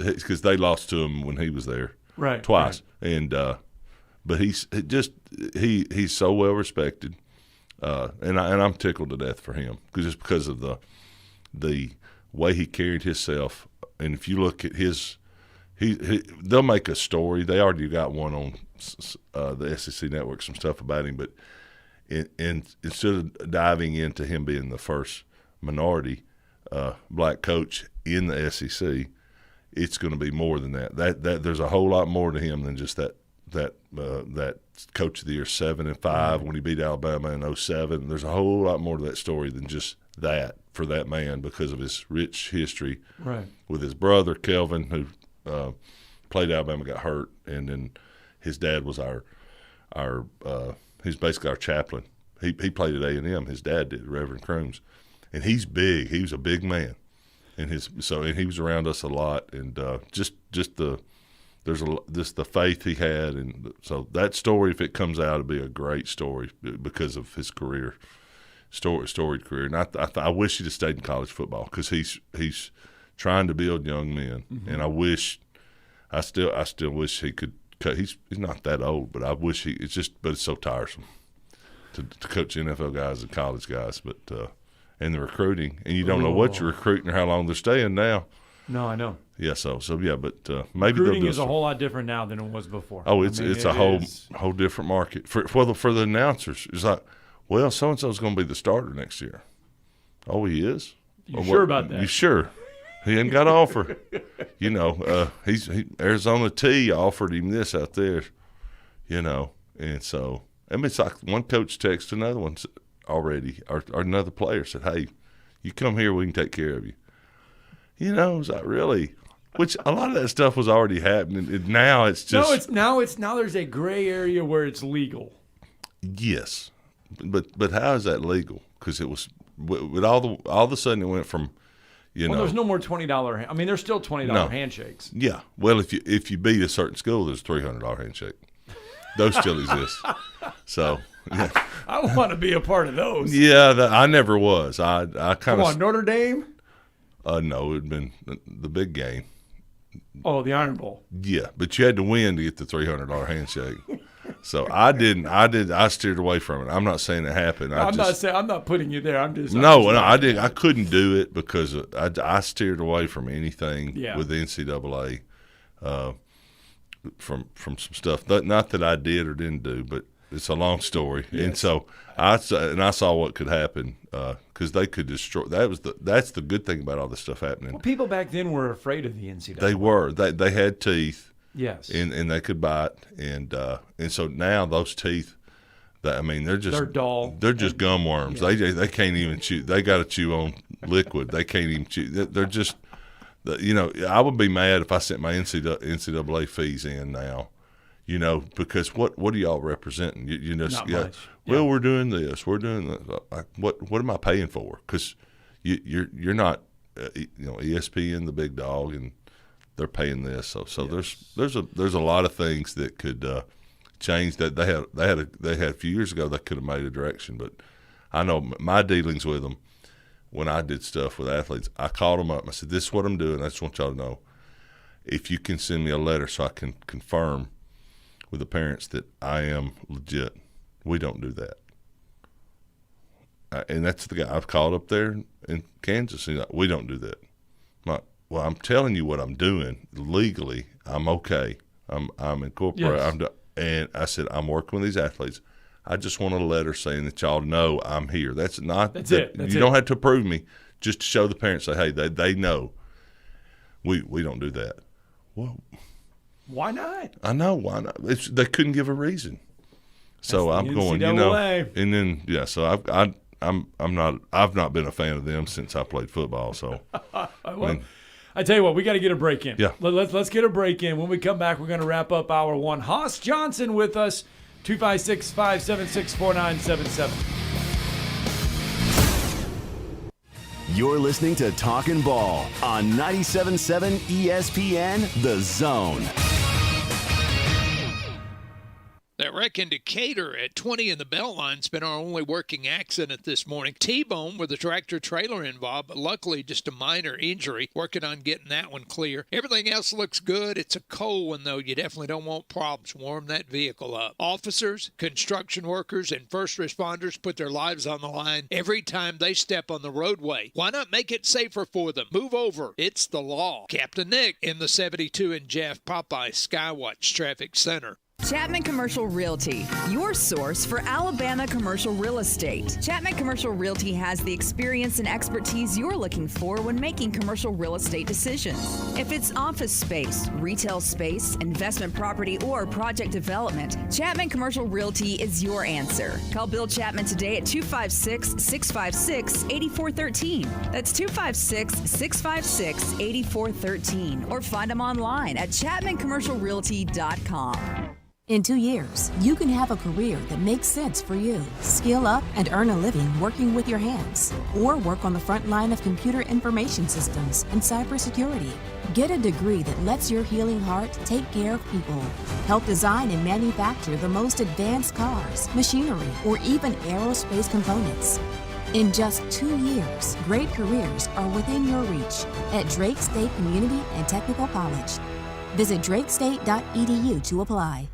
because they lost to him when he was there, right, twice, right. And but he's so well respected, and I'm tickled to death for him because of the way he carried himself. And if you look at they'll make a story. They already got one on the SEC Network, some stuff about him. But instead of diving into him being the first minority black coach in the SEC, it's going to be more than that. That there's a whole lot more to him than just that Coach of the Year 7-5 when he beat Alabama in 2007. There's a whole lot more to that story than just that for that man because of his rich history with his brother Kelvin, who played Alabama, got hurt, and then his dad was he's basically our chaplain. He played at A&M. His dad did, Reverend Crooms, and he's big. He was a big man, and he was around us a lot, and just the faith he had, and so that story, if it comes out, it'll be a great story because of his career. Storied career, and I wish he'd have stayed in college football because he's trying to build young men, and I still wish he could. He's not that old, but I wish but it's so tiresome to coach NFL guys and college guys, but and the recruiting, and you don't know what you're recruiting or how long they're staying now. No, I know. Yeah, so yeah, but maybe recruiting is a whole lot different now than it was before. Oh, it's a whole different market for the announcers. It's like, well, so-and-so's going to be the starter next year. Oh, he is? You sure about that? You sure? He ain't got an offer. Arizona T offered him this out there, And so, it's like one coach texted another one already, or another player said, "Hey, you come here, we can take care of you." It's like, really? Which a lot of that stuff was already happening. And now it's just now there's a gray area where it's legal. Yes. But how is that legal? Because it was with all of a sudden it went from, there's no more $20. I mean, there's still $20 handshakes. Yeah. Well, if you beat a certain school, there's a $300 handshake. Those still exist. So yeah. I want to be a part of those. Yeah, I never was. I kind of. Come on, Notre Dame. No, it'd been the big game. Oh, the Iron Bowl. Yeah, but you had to win to get the $300 handshake. So I didn't. I steered away from it. I'm not saying it happened. I'm not putting you there. I did. I couldn't do it because I steered away from anything with the NCAA, from some stuff. Not that I did or didn't do, but it's a long story. Yes. And so I saw what could happen because they could destroy. That's the good thing about all this stuff happening. Well, people back then were afraid of the NCAA. They were. They had teeth. Yes, and they could bite, and so now those teeth, they're dull. They're just gum worms. Yeah. They can't even chew. They got to chew on liquid. They can't even chew. They're just, I would be mad if I sent my NCAA fees in now, because what are y'all representing? Not much. Well, we're doing this. We're doing that. What am I paying for? Because you're not, ESPN, the big dog, and they're paying this, so yes. There's a lot of things that could change that they had a few years ago. They could have made a direction, but I know my dealings with them when I did stuff with athletes. I called them up and I said, "This is what I'm doing. I just want y'all to know if you can send me a letter so I can confirm with the parents that I am legit. We don't do that." And that's the guy I've called up there in Kansas. He's like, "We don't do that." I'm like, well, I'm telling you what I'm doing legally. I'm okay. I'm incorporated. Yes. And I said, I'm working with these athletes. I just want a letter saying that y'all know I'm here. That's it. You don't have to approve me. just to show the parents, say, hey, they know we don't do that. Well, why not? I know why not. They couldn't give a reason. So I'm going, and then so I've not been a fan of them since I played football. So I tell you what, we got to get a break in. Yeah, let's get a break in. When we come back, we're going to wrap up hour one. Haas Johnson with us, 256-576-4977. You're listening to Talkin Ball on 97.7 ESPN, The Zone. That wreck in Decatur at 20 in the Beltline's been our only working accident this morning. T-bone with a tractor-trailer involved, but luckily just a minor injury. Working on getting that one clear. Everything else looks good. It's a cold one, though. You definitely don't want problems. Warm that vehicle up. Officers, construction workers, and first responders put their lives on the line every time they step on the roadway. Why not make it safer for them? Move over. It's the law. Captain Nick in the 72 and Jeff Popeye Skywatch Traffic Center. Chapman Commercial Realty, your source for Alabama commercial real estate. Chapman Commercial Realty has the experience and expertise you're looking for when making commercial real estate decisions. If it's office space, retail space, investment property, or project development, Chapman Commercial Realty is your answer. Call Bill Chapman today at 256-656-8413. That's 256-656-8413. Or find them online at chapmancommercialrealty.com. In 2 years, you can have a career that makes sense for you. Skill up and earn a living working with your hands, or work on the front line of computer information systems and cybersecurity. Get a degree that lets your healing heart take care of people. Help design and manufacture the most advanced cars, machinery, or even aerospace components. In just 2 years, great careers are within your reach at Drake State Community and Technical College. Visit drakestate.edu to apply.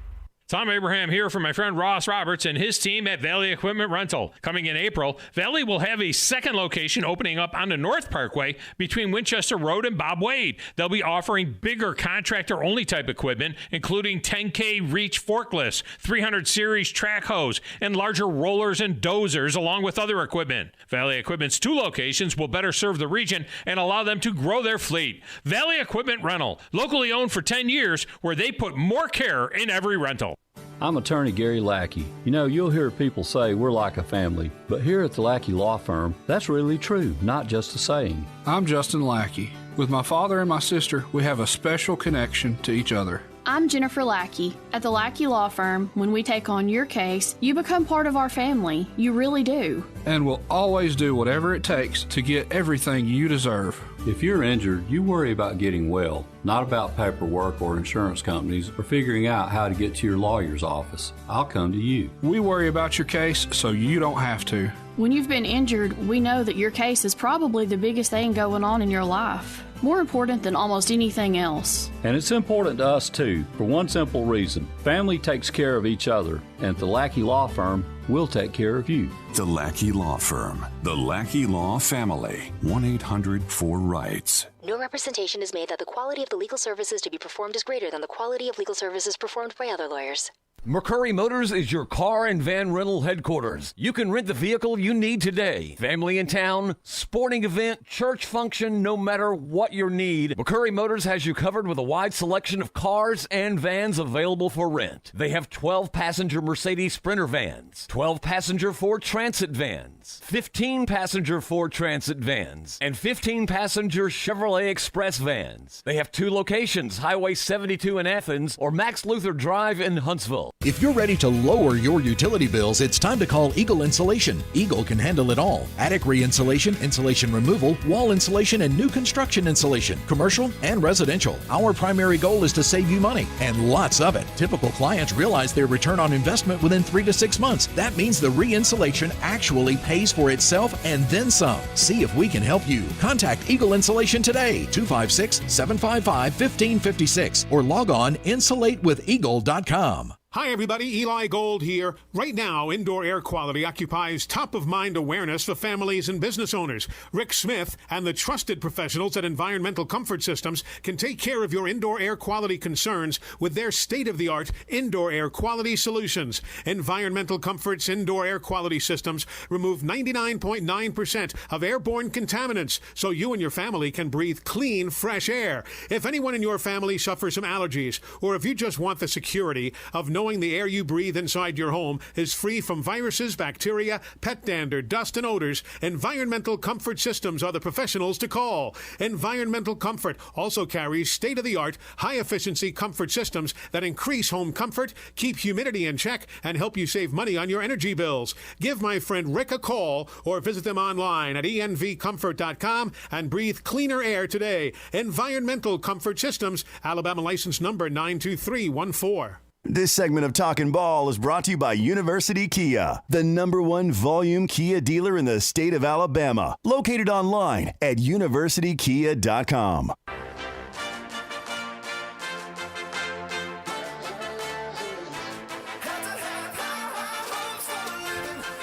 Tom Abraham here from my friend Ross Roberts and his team at Valley Equipment Rental. Coming in April, Valley will have a second location opening up on the North Parkway between Winchester Road and Bob Wade. They'll be offering bigger contractor-only type equipment, including 10K reach forklifts, 300 series track hose, and larger rollers and dozers, along with other equipment. Valley Equipment's 2 locations will better serve the region and allow them to grow their fleet. Valley Equipment Rental, locally owned for 10 years, where they put more care in every rental. I'm attorney Gary Lackey. You know, you'll hear people say we're like a family, but here at the Lackey Law Firm, that's really true, not just a saying. I'm Justin Lackey. With my father and my sister, we have a special connection to each other. I'm Jennifer Lackey. At the Lackey Law Firm, when we take on your case, you become part of our family. You really do. And we'll always do whatever it takes to get everything you deserve. If you're injured, you worry about getting well, not about paperwork or insurance companies or figuring out how to get to your lawyer's office. I'll come to you. We worry about your case so you don't have to. When you've been injured, we know that your case is probably the biggest thing going on in your life. More important than almost anything else. And it's important to us too, for one simple reason. Family takes care of each other, and at the Lackey Law Firm, we'll take care of you. The Lackey Law Firm. The Lackey Law Family. 1-800-4-RIGHTS. No representation is made that the quality of the legal services to be performed is greater than the quality of legal services performed by other lawyers. McCurry Motors is your car and van rental headquarters. You can rent the vehicle you need today. Family in town, sporting event, church function, no matter what your need, McCurry Motors has you covered with a wide selection of cars and vans available for rent. They have 12-passenger Mercedes Sprinter vans, 12-passenger Ford Transit vans, 15-passenger Ford Transit vans, and 15-passenger Chevrolet Express vans. They have 2 locations, Highway 72 in Athens or Max Luther Drive in Huntsville. If you're ready to lower your utility bills, it's time to call Eagle Insulation. Eagle can handle it all. Attic re-insulation, insulation removal, wall insulation, and new construction insulation, commercial and residential. Our primary goal is to save you money, and lots of it. Typical clients realize their return on investment within 3 to 6 months. That means the re-insulation actually pays for itself and then some. See if we can help you. Contact Eagle Insulation today, 256-755-1556, or log on insulatewitheagle.com. Hi, everybody. Eli Gold here. Right now, indoor air quality occupies top-of-mind awareness for families and business owners. Rick Smith and the trusted professionals at Environmental Comfort Systems can take care of your indoor air quality concerns with their state-of-the-art indoor air quality solutions. Environmental Comfort's indoor air quality systems remove 99.9% of airborne contaminants so you and your family can breathe clean, fresh air. If anyone in your family suffers from allergies, or if you just want the security of knowing the air you breathe inside your home is free from viruses, bacteria, pet dander, dust, and odors, Environmental Comfort Systems are the professionals to call. Environmental Comfort also carries state-of-the-art, high-efficiency comfort systems that increase home comfort, keep humidity in check, and help you save money on your energy bills. Give my friend Rick a call or visit them online at envcomfort.com and breathe cleaner air today. Environmental Comfort Systems, Alabama license number 92314. This segment of Talkin Ball is brought to you by University Kia, the #1 volume Kia dealer in the state of Alabama. Located online at universitykia.com.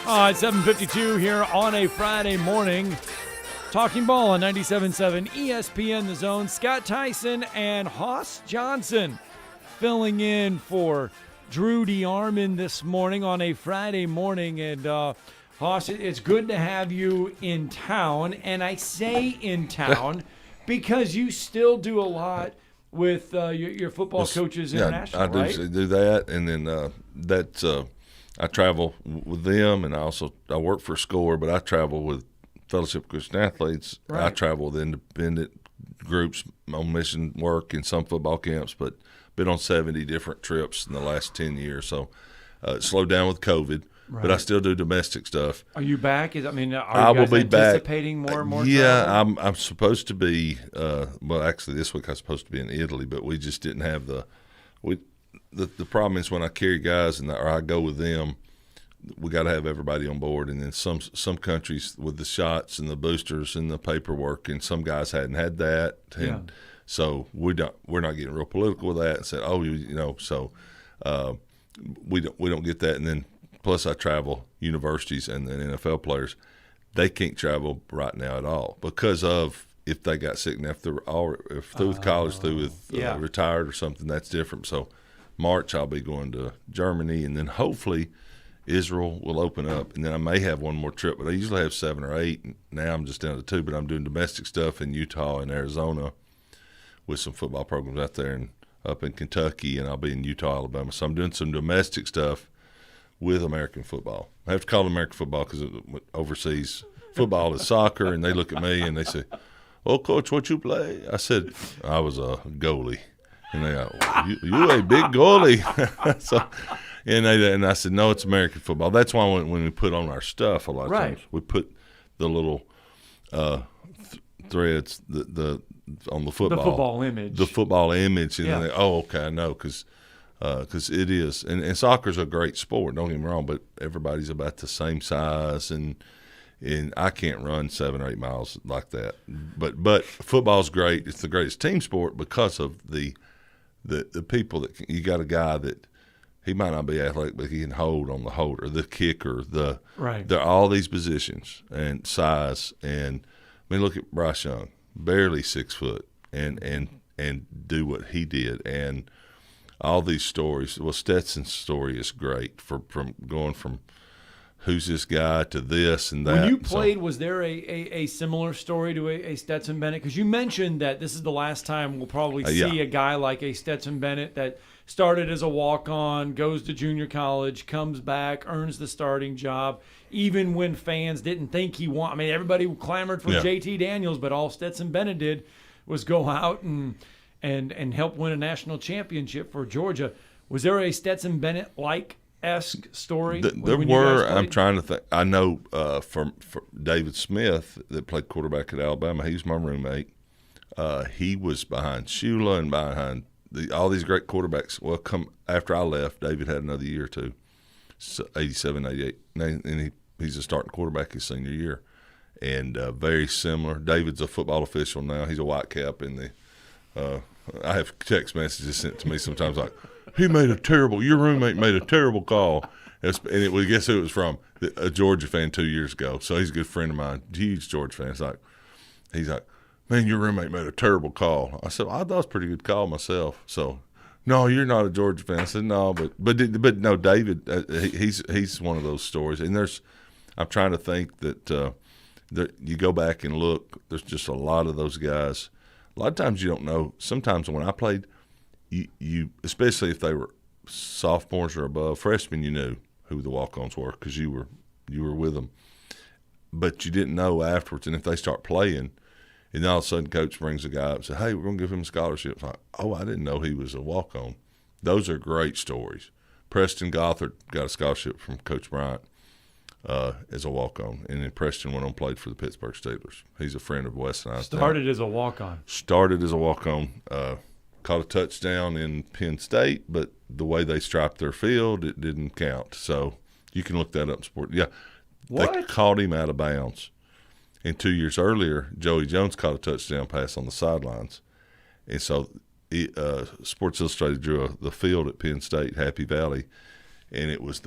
It's 7:52 here on a Friday morning. Talking Ball on 97.7 ESPN The Zone. Scott Tyson and Hoss Johnson filling in for Drew DeArmond this morning on a Friday morning. And Hoss, it's good to have you in town. And I say in town because you still do a lot with your football coaches international, right? I do that, and then I travel with them, and I work for SCORE, but I travel with Fellowship of Christian Athletes. Right. I travel with independent groups on mission work and some football camps, but been on 70 different trips in the last 10 years. So slowed down with COVID, right. But I still do domestic stuff. Are you back? Are you guys anticipating more and more? Yeah, travel? I'm supposed to be. Well, actually, this week I was supposed to be in Italy, but we just didn't have the problem is when I carry guys or I go with them, we got to have everybody on board. And then some countries with the shots and the boosters and the paperwork, and some guys hadn't had that. And so we're not getting real political with that and said, we don't get that. And then plus I travel universities and then NFL players, they can't travel right now at all because of if they got sick and if through with college, through with retired or something, that's different. So March I'll be going to Germany, and then hopefully Israel will open up, and then I may have one more trip, but I usually have 7 or 8. And now I'm just down to 2, but I'm doing domestic stuff in Utah and Arizona with some football programs out there and up in Kentucky, and I'll be in Utah, Alabama. So I'm doing some domestic stuff with American football. I have to call it American football because overseas football is soccer, and they look at me and they say, "Oh, Coach, what you play?" I said, "I was a goalie." And they go, you a big goalie. So, and I said, no, it's American football. That's why when we put on our stuff, a lot of times we put the little threads on the football. The football image. The football image. And then okay, I know, because it is. And soccer's a great sport, don't get me wrong, but everybody's about the same size, and I can't run 7 or 8 miles like that. But football's great. It's the greatest team sport because of the people that you got a guy that he might not be athletic, but he can hold on the holder, the kicker, there are all these positions and size. And I mean, look at Bryce Young, barely 6 foot, and do what he did, and all these stories. Well, Stetson's story is great from going from who's this guy to this and that. When you played, was there a similar story to a Stetson Bennett? Because you mentioned that this is the last time we'll probably see a guy like a Stetson Bennett that started as a walk-on, goes to junior college, comes back, earns the starting job, even when fans didn't think he won. I mean, everybody clamored for JT Daniels, but all Stetson Bennett did was go out and help win a national championship for Georgia. Was there a Stetson Bennett-like story? I'm trying to think. I know from David Smith that played quarterback at Alabama. He's my roommate. He was behind Shula and behind all these great quarterbacks. Well, come after I left, David had another year or two, so 87, 88, and he's a starting quarterback his senior year, and very similar. David's a football official now. He's a white cap in the. I have text messages sent to me sometimes like, your roommate made a terrible call. And guess who it was from? A Georgia fan 2 years ago. So he's a good friend of mine, huge Georgia fan. He's like, man, your roommate made a terrible call. I said, well, I thought it was a pretty good call myself. So, no, you're not a Georgia fan. I said, no, but no, David, he's one of those stories. And I'm trying to think that you go back and look, there's just a lot of those guys. A lot of times you don't know. Sometimes when I played, you especially if they were sophomores or above, freshmen, you knew who the walk-ons were because you were with them. But you didn't know afterwards. And if they start playing, and then all of a sudden coach brings a guy up and says, hey, we're going to give him a scholarship. It's like, oh, I didn't know he was a walk-on. Those are great stories. Preston Gothard got a scholarship from Coach Bryant as a walk-on. And then Preston went on and played for the Pittsburgh Steelers. He's a friend of Wes and I. Started as a walk-on. Caught a touchdown in Penn State, but the way they striped their field, it didn't count. So you can look that up in sport. Yeah, what? They caught him out of bounds. And 2 years earlier, Joey Jones caught a touchdown pass on the sidelines. And so Sports Illustrated drew the field at Penn State, Happy Valley, and it was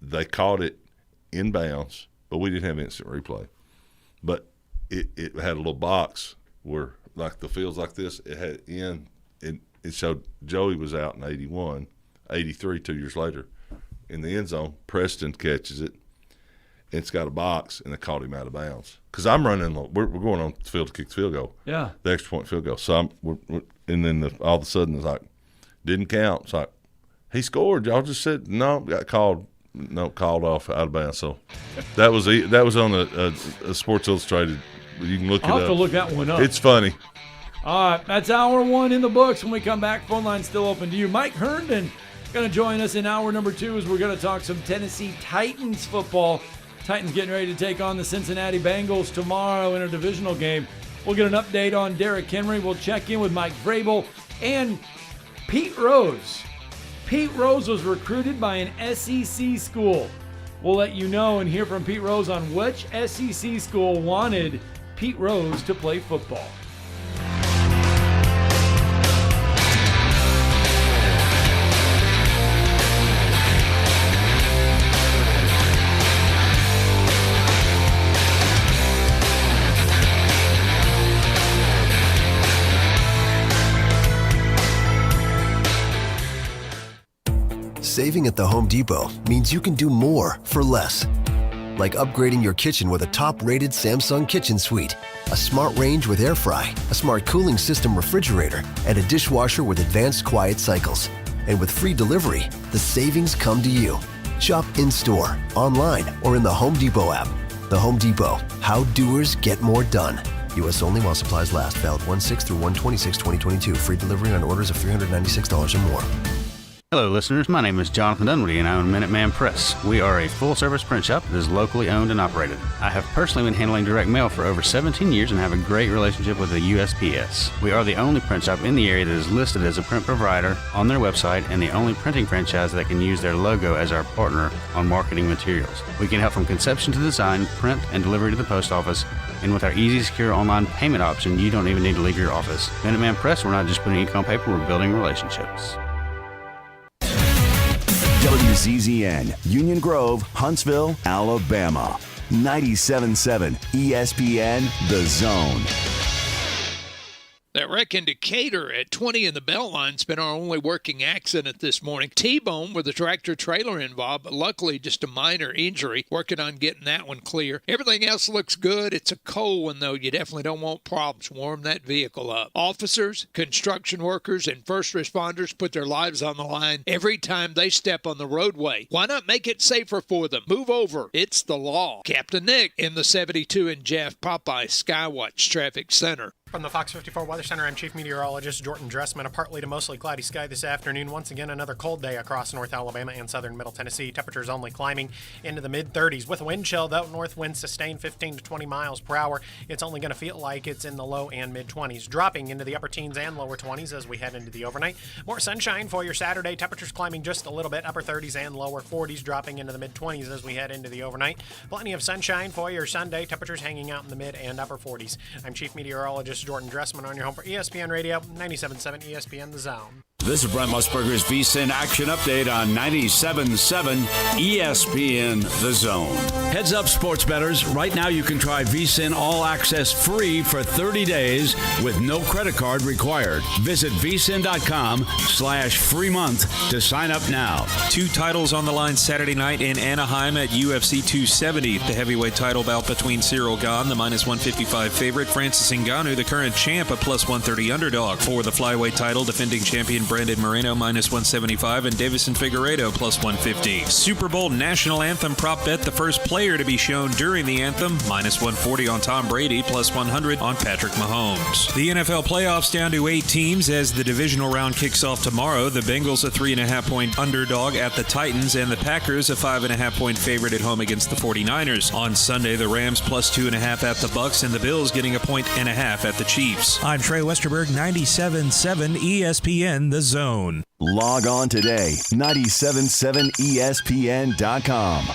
they caught it in bounds, but we didn't have instant replay. But it had a little box where, like the field's like this, it had in. It showed Joey was out in 81, 83, 2 years later. In the end zone, Preston catches it. It's got a box, and they caught him out of bounds. Because I'm running, we're going on the field to kick the field goal. Yeah. The extra point field goal. So and then all of a sudden it's like, didn't count. It's like, he scored. Y'all just said, no, got called. No, called off out of bounds. So that was on a Sports Illustrated. You can look it up. I'll have to look that one up. It's funny. All right, that's hour one in the books. When we come back, phone line's still open to you. Mike Herndon going to join us in hour number 2 as we're going to talk some Tennessee Titans football. Titans getting ready to take on the Cincinnati Bengals tomorrow in a divisional game. We'll get an update on Derrick Henry. We'll check in with Mike Vrabel and Pete Rose. Pete Rose was recruited by an SEC school. We'll let you know and hear from Pete Rose on which SEC school wanted Pete Rose to play football. Saving at the Home Depot means you can do more for less. Like upgrading your kitchen with a top-rated Samsung kitchen suite, a smart range with air fry, a smart cooling system refrigerator, and a dishwasher with advanced quiet cycles. And with free delivery, the savings come to you. Shop in-store, online, or in the Home Depot app. The Home Depot, how doers get more done. U.S. only while supplies last. Valid 1/6 through 1/26/2022. Free delivery on orders of $396 or more. Hello, listeners. My name is Jonathan Dunwoody, and I own Minuteman Press. We are a full-service print shop that is locally owned and operated. I have personally been handling direct mail for over 17 years and have a great relationship with the USPS. We are the only print shop in the area that is listed as a print provider on their website and the only printing franchise that can use their logo as our partner on marketing materials. We can help from conception to design, print, and delivery to the post office. And with our easy, secure online payment option, you don't even need to leave your office. Minuteman Press, we're not just putting ink on paper, we're building relationships. WZZN, Union Grove, Huntsville, Alabama. 97.7 ESPN, The Zone. That wreck in Decatur at 20 in the Beltline's been our only working accident this morning. T-bone with a tractor-trailer involved, but luckily just a minor injury. Working on getting that one clear. Everything else looks good. It's a cold one, though. You definitely don't want problems. Warm that vehicle up. Officers, construction workers, and first responders put their lives on the line every time they step on the roadway. Why not make it safer for them? Move over. It's the law. Captain Nick in the 72 and Jeff Popeye Skywatch Traffic Center. From the Fox 54 Weather Center, I'm Chief Meteorologist Jordan Dressman. A partly to mostly cloudy sky this afternoon. Once again, another cold day across North Alabama and southern Middle Tennessee. Temperatures only climbing into the mid-30s. With a wind chill, though, north winds sustained 15 to 20 miles per hour. It's only going to feel like it's in the low and mid-20s. Dropping into the upper teens and lower 20s as we head into the overnight. More sunshine for your Saturday. Temperatures climbing just a little bit. Upper 30s and lower 40s. Dropping into the mid-20s as we head into the overnight. Plenty of sunshine for your Sunday. Temperatures hanging out in the mid and upper 40s. I'm Chief Meteorologist Jordan Dressman on your home for ESPN Radio, 97.7 ESPN The Zone. This is Brent Musburger's VSiN Action Update on 97.7 ESPN The Zone. Heads up, sports bettors. Right now you can try VSiN All Access free for 30 days with no credit card required. Visit vsin.com/free month to sign up now. 2 titles on the line Saturday night in Anaheim at UFC 270. The heavyweight title bout between Cyril Gane, the -155 favorite, Francis Ngannou, the current champ, a +130 underdog. For the flyweight title, defending champion Brandon Moreno -175 and Davison Figueiredo +150. Super Bowl national anthem prop bet, the first player to be shown during the anthem, -140 on Tom Brady, +100 on Patrick Mahomes. The NFL playoffs down to 8 teams as the divisional round kicks off tomorrow. The Bengals a 3.5-point underdog at the Titans, and the Packers a 5.5-point favorite at home against the 49ers. On Sunday, the Rams +2.5 at the Bucks, and the Bills getting a 1.5 at the Chiefs. I'm Trey Westerberg, 97.7 ESPN The Zone. Log on today, 977ESPN.com.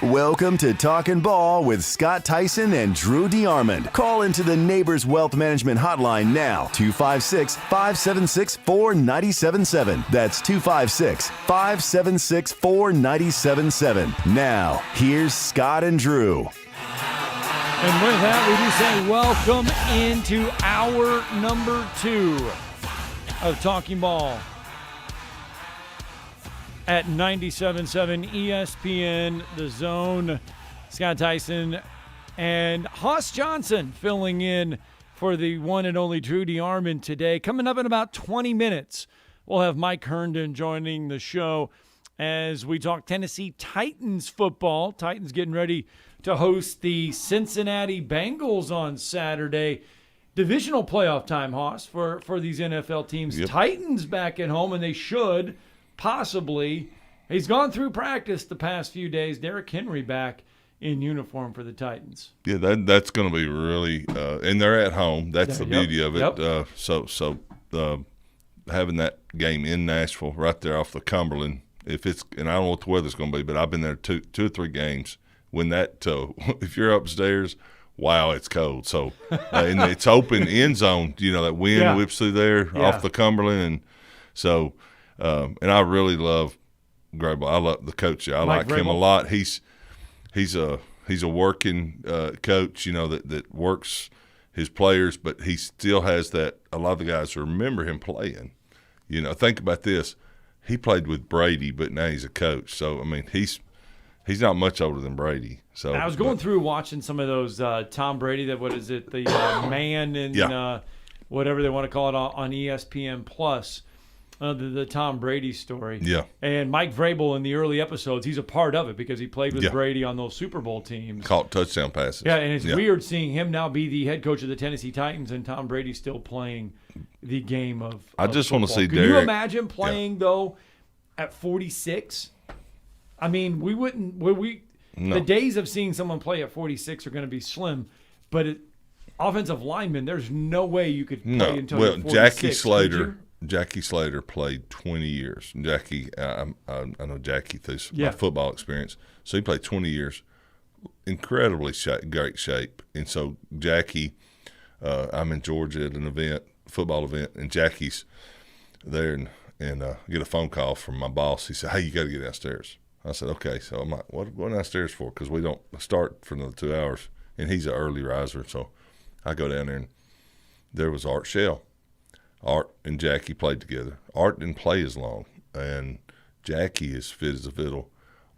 Welcome to Talkin Ball with Scott Theisen and Drew DeArmond. Call into the Neighbors Wealth Management Hotline now, 256-576-4977. That's 256-576-4977. Now, here's Scott and Drew. And with that, we do say welcome into hour number 2 of Talking Ball at 97.7 ESPN The Zone. Scott Theisen and Hoss Johnson filling in for the one and only Drew DeArmond today. Coming up in about 20 minutes, we'll have Mike Herndon joining the show as we talk Tennessee Titans football. Titans getting ready to host the Cincinnati Bengals on Saturday. Divisional playoff time, Hoss, for these NFL teams. Yep. Titans back at home, and they should possibly. He's gone through practice the past few days. Derrick Henry back in uniform for the Titans. Yeah, that's going to be really and they're at home. That's the beauty of it. Yep. So having that game in Nashville right there off the Cumberland, and I don't know what the weather's going to be, but I've been there two or three games. When if you're upstairs, wow, it's cold. So and it's open end zone. That wind whips through there off the Cumberland, and so. And I really love Grable. I love the coach. I like him a lot. He's a working coach, that works his players, but he still has that. A lot of the guys remember him playing. Think about this. He played with Brady, but now he's a coach. So I mean, he's not much older than Brady. So I was going through watching some of those Tom Brady. The man and whatever they want to call it on ESPN Plus. The Tom Brady story. Yeah. And Mike Vrabel in the early episodes, he's a part of it because he played with Brady on those Super Bowl teams. Caught touchdown passes. Yeah, and it's weird seeing him now be the head coach of the Tennessee Titans and Tom Brady still playing the game of I just football. Want to see Can Derrick. you imagine playing, though, at 46? I mean, we wouldn't – No. The days of seeing someone play at 46 are going to be slim, but offensive lineman, there's no way you could play until you're 46. Jackie Slater played 20 years. Jackie, I know Jackie through my football experience. So he played 20 years, incredibly great shape. And so Jackie, I'm in Georgia at an football event, and Jackie's there and get a phone call from my boss. He said, "Hey, you got to get downstairs." I said, "Okay." So I'm like, "What going downstairs for?" Because we don't start for another 2 hours. And he's an early riser. So I go down there, and there was Art Shell. Art and Jackie played together. Art didn't play as long, and Jackie is fit as a fiddle.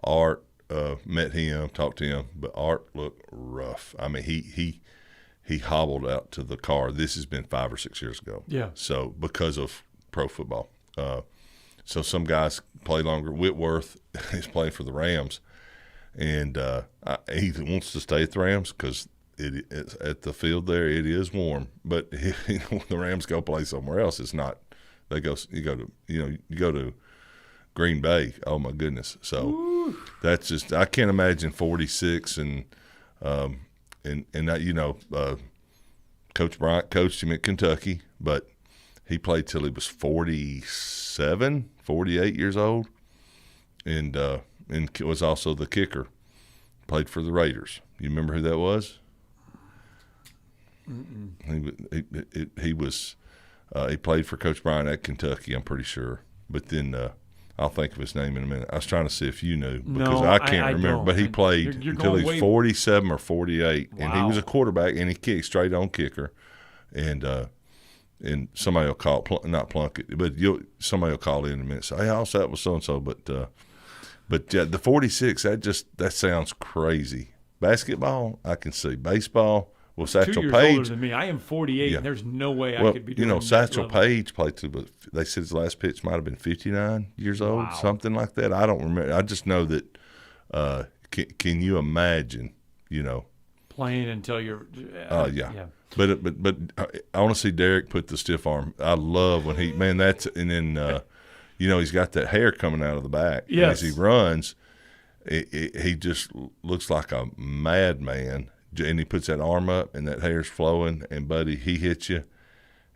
Art met him, talked to him, but Art looked rough. I mean, he hobbled out to the car. This has been 5 or 6 years ago. Yeah. So because of pro football, so some guys play longer. Whitworth is playing for the Rams, and he wants to stay at the Rams because. It's at the field there. It is warm, but when the Rams go play somewhere else, it's not. You go to Green Bay. Oh my goodness! So that's just I can't imagine 46 and that Coach Bryant coached him at Kentucky, but he played till he was 47, 48 years old, and was also the kicker. Played for the Raiders. You remember who that was? He played for Coach Bryant at Kentucky, I'm pretty sure. But then I'll think of his name in a minute. I was trying to see if you knew because I can't remember. Don't. But he played until he was 47 or 48, and he was a quarterback, and he kicked straight on kicker. And somebody will call not Plunkett, but somebody will call in a minute. Say, hey, also that was so and so. But yeah, the 46 that sounds crazy. Basketball, I can see. Baseball. Well, Satchel 2 years Paige. older than me. I am 48, Yeah. and there's no way Well, I could be doing Satchel that level. Paige played but they said his last pitch might have been 59 years old, something like that. I don't remember. I just know that. Can you imagine? Playing until you're. Yeah. But I want to see Derek put the stiff arm. I love when and then he's got that hair coming out of the back. Yes. And as he runs, he just looks like a madman. And he puts that arm up, and that hair's flowing. And, buddy, he hits you.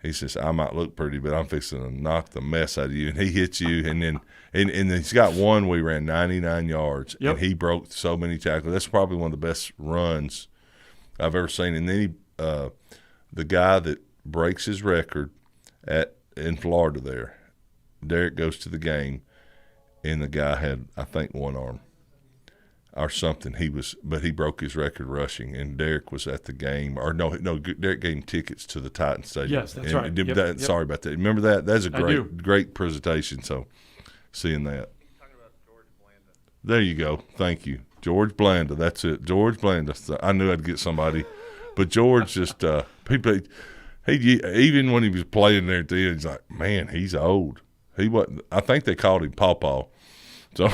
He says, I might look pretty, but I'm fixing to knock the mess out of you. And he hits you. And then he's got one we ran 99 yards, and he broke so many tackles. That's probably one of the best runs I've ever seen. And then the guy that breaks his record in Florida there, Derek goes to the game, and the guy had, I think, one arm or something. But he broke his record rushing, and Derek was at the game. Or no, Derek gave him tickets to the Titan Stadium. Yes, that's right. Yep. Sorry about that. Remember that? That's a great presentation. So, seeing that. There you go. Thank you, George Blanda. That's it, George Blanda. I knew I'd get somebody, but George just he even when he was playing there at the end, he's like, man, he's old. He wasn't. I think they called him Pawpaw. So.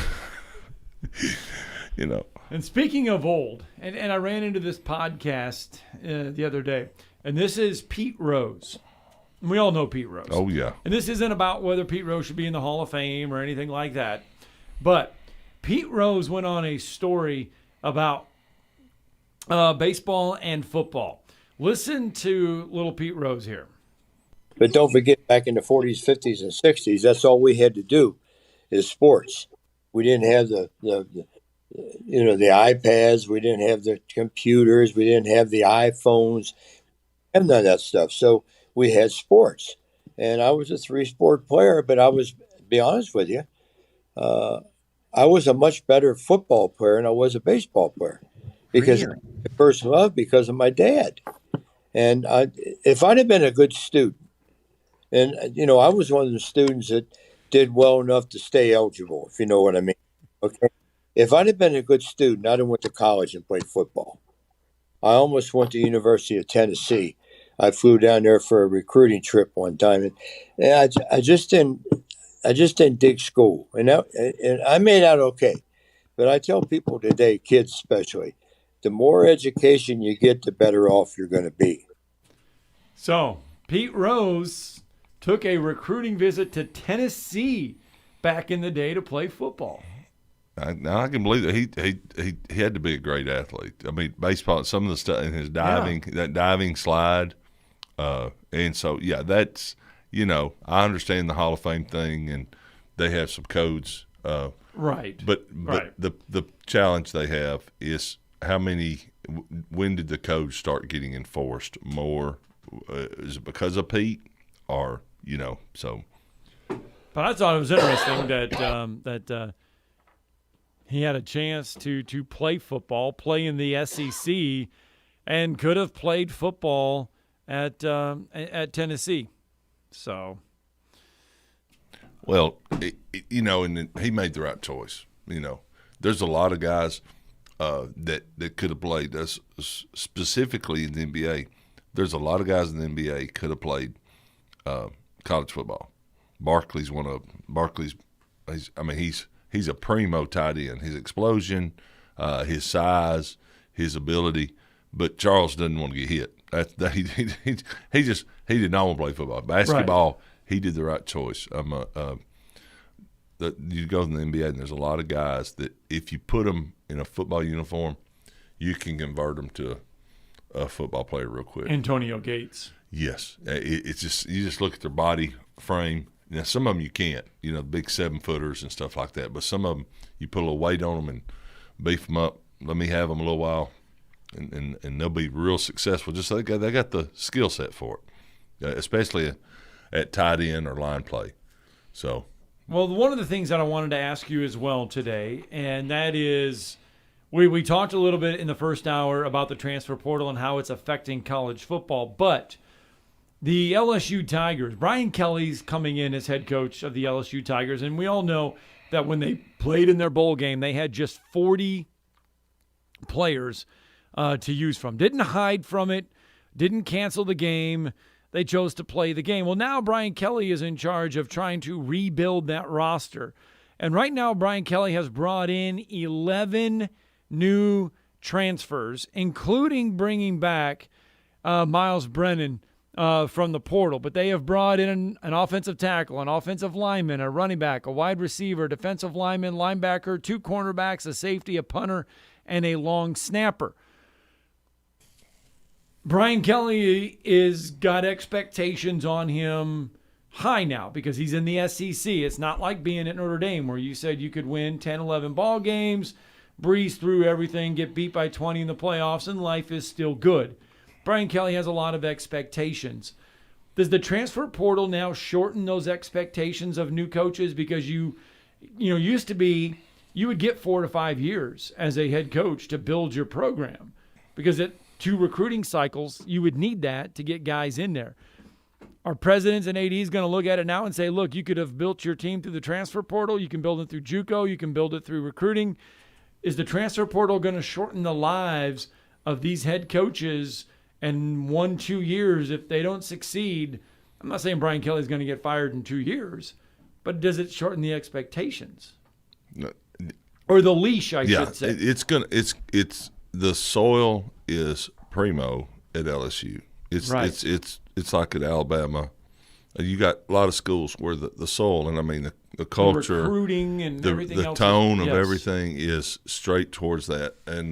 And speaking of old, and I ran into this podcast the other day, and this is Pete Rose. And we all know Pete Rose. Oh, yeah. And this isn't about whether Pete Rose should be in the Hall of Fame or anything like that. But Pete Rose went on a story about baseball and football. Listen to little Pete Rose here. But don't forget, back in the 40s, 50s, and 60s, that's all we had to do is sports. We didn't have the iPads. We didn't have the computers. We didn't have the iPhones. And none of that stuff. So we had sports. And I was a 3-sport player, but to be honest with you, I was a much better football player than I was a baseball player. Because I first love because of my dad. And if I'd have been a good student, and, I was one of the students that did well enough to stay eligible, if you know what I mean. Okay. If I'd have been a good student, I'd have went to college and played football. I almost went to the University of Tennessee. I flew down there for a recruiting trip one time, and I just didn't dig school, and I made out okay. But I tell people today, kids especially, the more education you get, the better off you're going to be. So Pete Rose took a recruiting visit to Tennessee back in the day to play football. Now I can believe that he had to be a great athlete. I mean, baseball, some of the stuff in his diving, that diving slide, and so that's I understand the Hall of Fame thing, and they have some codes, right? But the challenge they have is when did the codes start getting enforced more? Is it because of Pete, or so? But I thought it was interesting that he had a chance to play football, play in the SEC, and could have played football at Tennessee. So, well, and he made the right choice. There's a lot of guys that could have played. Specifically in the NBA, there's a lot of guys in the NBA could have played college football. Barkley's one of them. Barkley's, he's a primo tight end. His explosion, his size, his ability. But Charles doesn't want to get hit. He did not want to play football. Basketball, he did the right choice. You go in the NBA, and there's a lot of guys that if you put them in a football uniform, you can convert them to a football player real quick. Antonio Gates. Yes, it's just you just look at their body frame. Now, some of them you can't, the big 7-footers and stuff like that. But some of them, you put a little weight on them and beef them up. Let me have them a little while, and they'll be real successful. Just they got the skill set for it, especially at tight end or line play. So, well, one of the things that I wanted to ask you as well today, and that is, we talked a little bit in the first hour about the transfer portal and how it's affecting college football, but the LSU Tigers, Brian Kelly's coming in as head coach of the LSU Tigers, and we all know that when they played in their bowl game, they had just 40 players to use from. Didn't hide from it, didn't cancel the game. They chose to play the game. Well, now Brian Kelly is in charge of trying to rebuild that roster. And right now, Brian Kelly has brought in 11 new transfers, including bringing back Miles Brennan from the portal. But they have brought in an offensive tackle, an offensive lineman, a running back, a wide receiver, defensive lineman, linebacker, 2 cornerbacks, a safety, a punter, and a long snapper. Brian Kelly is got expectations on him high now because he's in the SEC. It's not like being at Notre Dame where you said you could win 10, 11 ball games, breeze through everything, get beat by 20 in the playoffs, and life is still good. Brian Kelly has a lot of expectations. Does the transfer portal now shorten those expectations of new coaches? Because you used to be, you would get 4 to 5 years as a head coach to build your program because at 2 recruiting cycles, you would need that to get guys in there. Are presidents and ADs going to look at it now and say, look, you could have built your team through the transfer portal. You can build it through JUCO. You can build it through recruiting. Is the transfer portal going to shorten the lives of these head coaches in 1-2 years if they don't succeed? I'm not saying Brian Kelly's going to get fired in 2 years, but does it shorten the expectations? No. Or the leash, I should say. It's the soil is primo at LSU. It's like at Alabama. You got a lot of schools where the soil, and I mean the culture, the recruiting, and everything the else. tone of everything is straight towards that. And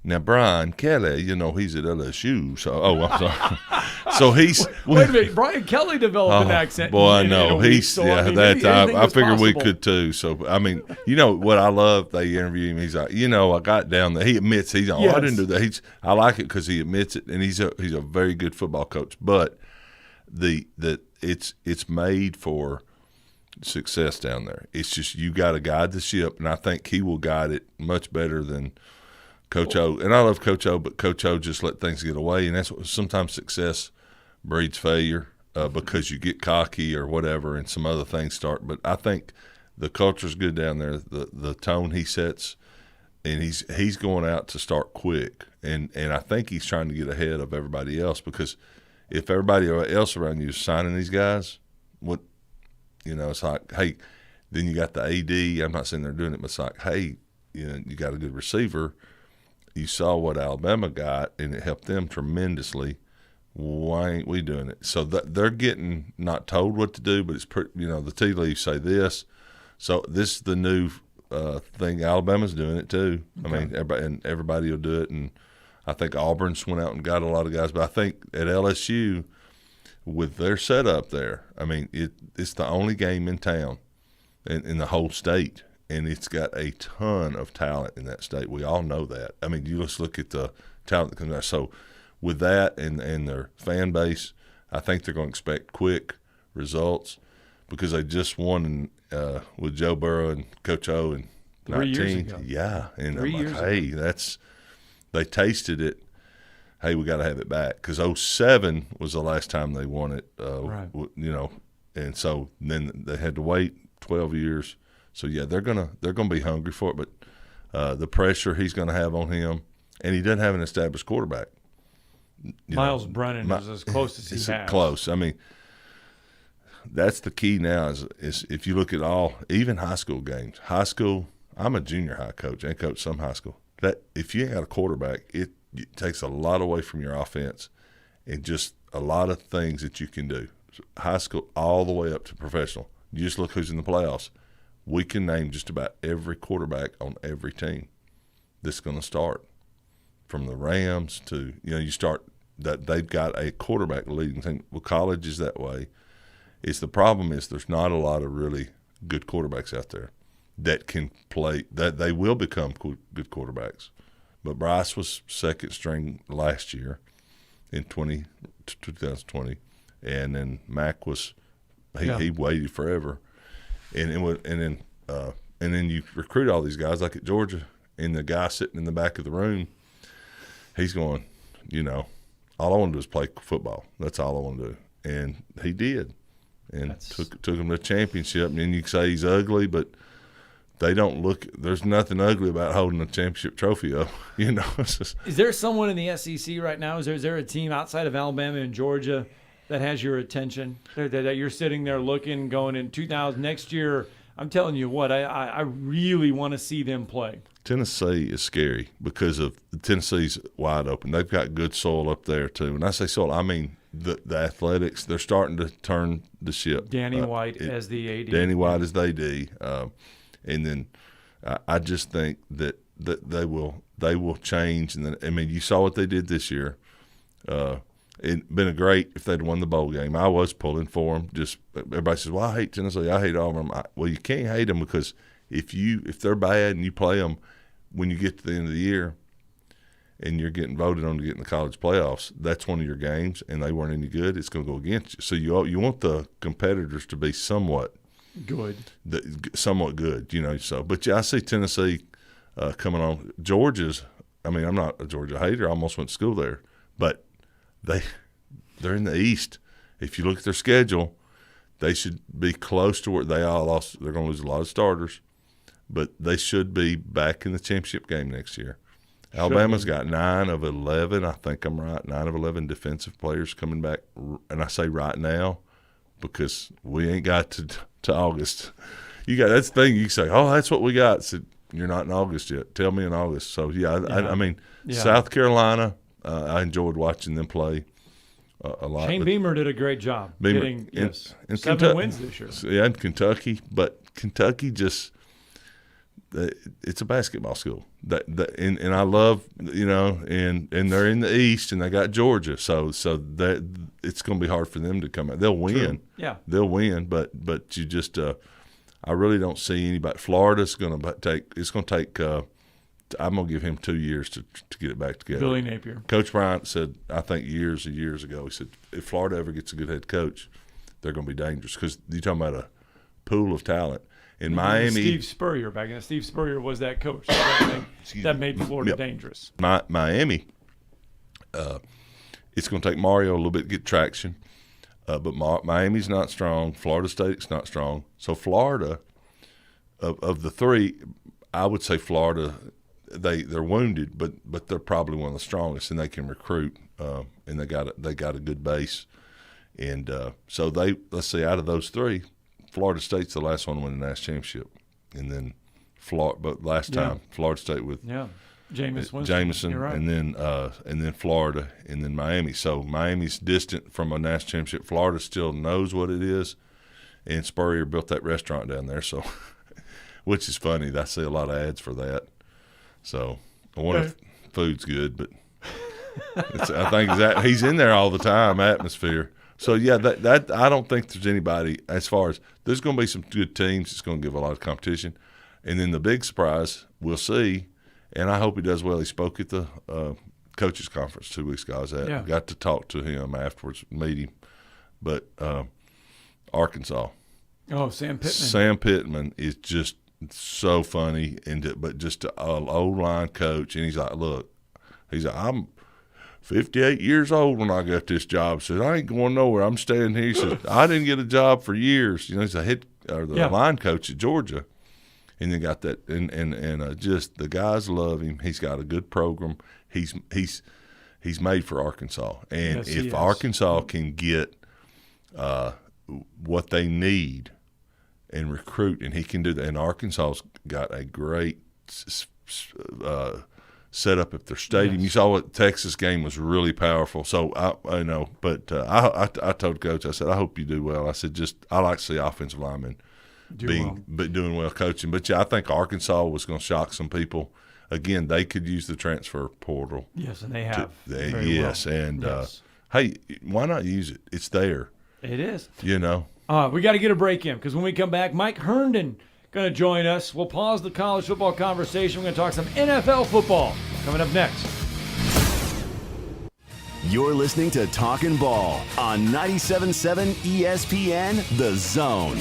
now Brian Kelly, he's at LSU. So I'm sorry. So he's wait a minute. Brian Kelly developed an accent. Boy, I know he's I figured we could too. So I mean, what I love? They interview him. He's like, I got down there. He admits I didn't do that. I like it because he admits it, and he's a very good football coach. But it's made for success down there. It's just you got to guide the ship, and I think he will guide it much better than Coach O. And I love Coach O, but Coach O just let things get away, and that's what sometimes success breeds failure because you get cocky or whatever, and some other things start. But I think the culture's good down there. The tone he sets, and he's going out to start quick, and I think he's trying to get ahead of everybody else because if everybody else around you is signing these guys, it's like, hey, then you got the AD. I'm not saying they're doing it, but it's like, hey, you got a good receiver. You saw what Alabama got, and it helped them tremendously. Why ain't we doing it? So they're getting not told what to do, but it's the tea leaves say this. So this is the new thing. Alabama's doing it too. Okay. I mean, everybody will do it, and I think Auburn's went out and got a lot of guys. But I think at LSU, with their setup there, I mean, it's the only game in town, in the whole state. And it's got a ton of talent in that state. We all know that. I mean, you just look at the talent that comes out. So with that and their fan base, I think they're going to expect quick results because they just won with Joe Burrow and Coach O in 3 years ago. Yeah. And 3 I'm years like, hey, they tasted it. Hey, we got to have it back because 2007 was the last time they won it, right. And so then they had to wait 12 years. So yeah, they're gonna be hungry for it, but the pressure he's gonna have on him, and he doesn't have an established quarterback. Miles Brennan is as close as he has. Close. I mean, that's the key now. Is if you look at even high school games. High school, I'm a junior high coach and coach some high school. That if you ain't got a quarterback, it takes a lot away from your offense, and just a lot of things that you can do. High school all the way up to professional. You just look who's in the playoffs. We can name just about every quarterback on every team that's going to start, from the Rams to you start that they've got a quarterback leading team. Well, college is that way, the problem is there's not a lot of really good quarterbacks out there that can play, that they will become good quarterbacks. But Bryce was second string last year in 2020, and then Mac was he waited forever, and then you recruit all these guys like at Georgia, and the guy sitting in the back of the room, he's going, all I want to do is play football. That's all I want to do, and he did, and took him to a championship. And then you can say he's ugly, but they don't look. There's nothing ugly about holding a championship trophy up. It's just, is there someone in the SEC right now? Is there a team outside of Alabama and Georgia that has your attention? That you're sitting there looking, going in 2000 next year? I'm telling you what, I really want to see them play. Tennessee is scary because of Tennessee's wide open. They've got good soil up there too. When I say soil, I mean the athletics. They're starting to turn the ship. Danny White as the AD. Danny White as the AD. And then I just think that they will change. And then, I mean, you saw what they did this year. It'd been great if they'd won the bowl game. I was pulling for them. Just everybody says, "Well, I hate Tennessee. I hate Auburn." Well, you can't hate them because if they're bad and you play them when you get to the end of the year and you're getting voted on to get in the college playoffs, that's one of your games, and they weren't any good. It's going to go against you. So you want the competitors to be somewhat good. So, but I see Tennessee coming on. Georgia's. I mean, I'm not a Georgia hater. I almost went to school there, but they're in the East. If you look at their schedule, they should be close to where they all lost. They're going to lose a lot of starters, but they should be back in the championship game next year. Alabama's got 9 of 11. I think I'm right. 9 of 11 defensive players coming back, and I say right now because we ain't got to August. That's the thing. You say, "Oh, that's what we got." So you're not in August yet. Tell me in August. So I mean, South Carolina. I enjoyed watching them play a lot. Shane Beamer did a great job getting 7 wins this year. Yeah, in Kentucky. But Kentucky just it's a basketball school. And I love, and they're in the East, and they got Georgia. So that it's going to be hard for them to come out. They'll win. True. Yeah. They'll win, but you just I really don't see anybody. Florida's going to take I'm going to give him 2 years to get it back together. Billy Napier. Coach Bryant said, I think years and years ago, he said, if Florida ever gets a good head coach, they're going to be dangerous because you're talking about a pool of talent. In Miami, Steve Spurrier back then. Steve Spurrier was that coach that made Florida dangerous. Miami, it's going to take Mario a little bit to get traction, but Miami's not strong. Florida State's not strong. So Florida, of the three, I would say Florida. They're wounded, but they're probably one of the strongest, and they can recruit, and they got a good base, and so let's say out of those three, Florida State's the last one to win the national championship, and then Florida State with Jameson, right. and then Florida, and then Miami. So Miami's distant from a national championship. Florida still knows what it is, and Spurrier built that restaurant down there, so which is funny. I see a lot of ads for that. So I wonder if food's good, but I think he's in there all the time. Atmosphere. So that I don't think there's anybody as far as there's going to be some good teams. It's going to give a lot of competition, and then the big surprise we'll see. And I hope he does well. He spoke at the coaches conference 2 weeks ago. Got to talk to him afterwards, meet him. But Arkansas. Oh, Sam Pittman. Sam Pittman is just so funny, but just an old line coach, and he's like, I'm 58 years old when I got this job. Says I ain't going nowhere. I'm staying here. He says I didn't get a job for years. He's the line coach at Georgia, and they got that, and just the guys love him. He's got a good program. He's made for Arkansas, and if Arkansas can get what they need and recruit, and he can do that. And Arkansas's got a great setup at their stadium. You saw what Texas game was really powerful. So I know, but I told Coach, I said, I hope you do well. I said, I like to see offensive linemen doing well coaching. But I think Arkansas was going to shock some people. Again, they could use the transfer portal. Yes, and they have. Hey, why not use it? It's there. It is. We got to get a break in because when we come back, Mike Herndon going to join us. We'll pause the college football conversation. We're going to talk some NFL football coming up next. You're listening to Talkin Ball on 97.7 ESPN The Zone.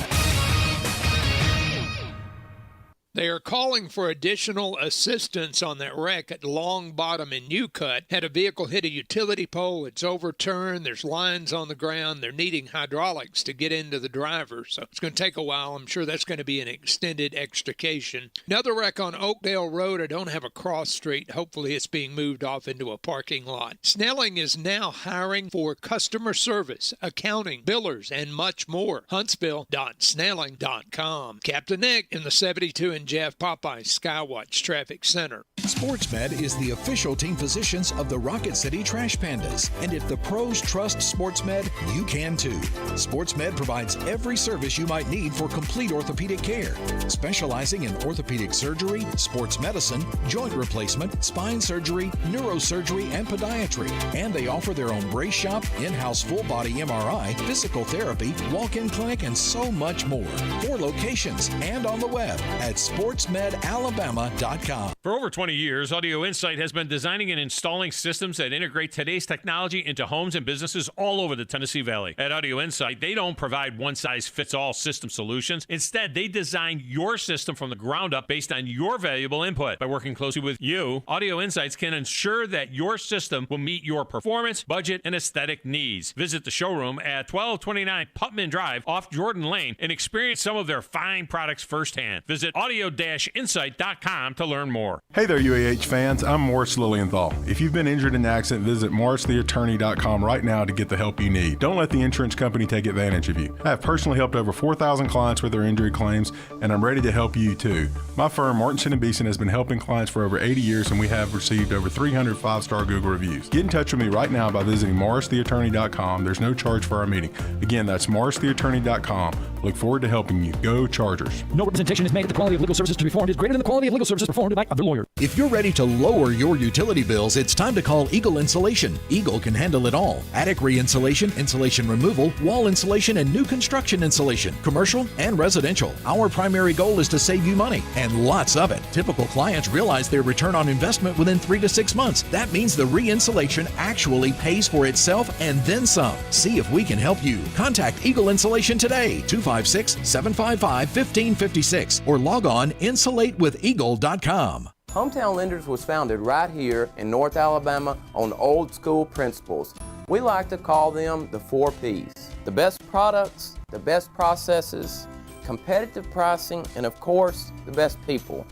They are calling for additional assistance on that wreck at Long Bottom in Newcut. Had a vehicle hit a utility pole. It's overturned. There's lines on the ground. They're needing hydraulics to get into the driver. So it's going to take a while. I'm sure that's going to be an extended extrication. Another wreck on Oakdale Road. I don't have a cross street. Hopefully it's being moved off into a parking lot. Snelling is now hiring for customer service, accounting, billers, and much more. Huntsville.snelling.com. Captain Nick in the 72 and Jeff Popeye Skywatch Traffic Center. SportsMed is the official team physicians of the Rocket City Trash Pandas. And if the pros trust SportsMed, you can too. SportsMed provides every service you might need for complete orthopedic care, specializing in orthopedic surgery, sports medicine, joint replacement, spine surgery, neurosurgery, and podiatry. And they offer their own brace shop, in-house full-body MRI, physical therapy, walk-in clinic, and so much more. 4 locations and on the web at sportsmedalabama.com. For over 20 years, Audio Insight has been designing and installing systems that integrate today's technology into homes and businesses all over the Tennessee Valley. At Audio Insight, they don't provide one-size-fits-all system solutions. Instead, they design your system from the ground up based on your valuable input. By working closely with you, Audio Insights can ensure that your system will meet your performance, budget, and aesthetic needs. Visit the showroom at 1229 Putman Drive off Jordan Lane and experience some of their fine products firsthand. Visit audio-insight.com to learn more. Hey there, UAH fans. I'm Morris Lilienthal. If you've been injured in an accident, visit morristheattorney.com right now to get the help you need. Don't let the insurance company take advantage of you. I have personally helped over 4,000 clients with their injury claims, and I'm ready to help you too. My firm, Martinson & Beeson, has been helping clients for over 80 years, and we have received over 300 5-star Google reviews. Get in touch with me right now by visiting morristheattorney.com. There's no charge for our meeting. Again, that's morristheattorney.com. Look forward to helping you. Go Chargers. No representation is made that the quality of legal services to be performed is greater than the quality of legal services performed by other lawyers. If you're ready to lower your utility bills, it's time to call Eagle Insulation. Eagle can handle it all. Attic re-insulation, insulation removal, wall insulation, and new construction insulation, commercial and residential. Our primary goal is to save you money, and lots of it. Typical clients realize their return on investment within 3 to 6 months. That means the re-insulation actually pays for itself and then some. See if we can help you. Contact Eagle Insulation today, 256-755-1556, or log on insulatewitheagle.com. Hometown Lenders was founded right here in North Alabama on old school principles. We like to call them the 4 Ps. The best products, the best processes, competitive pricing, and of course, the best people.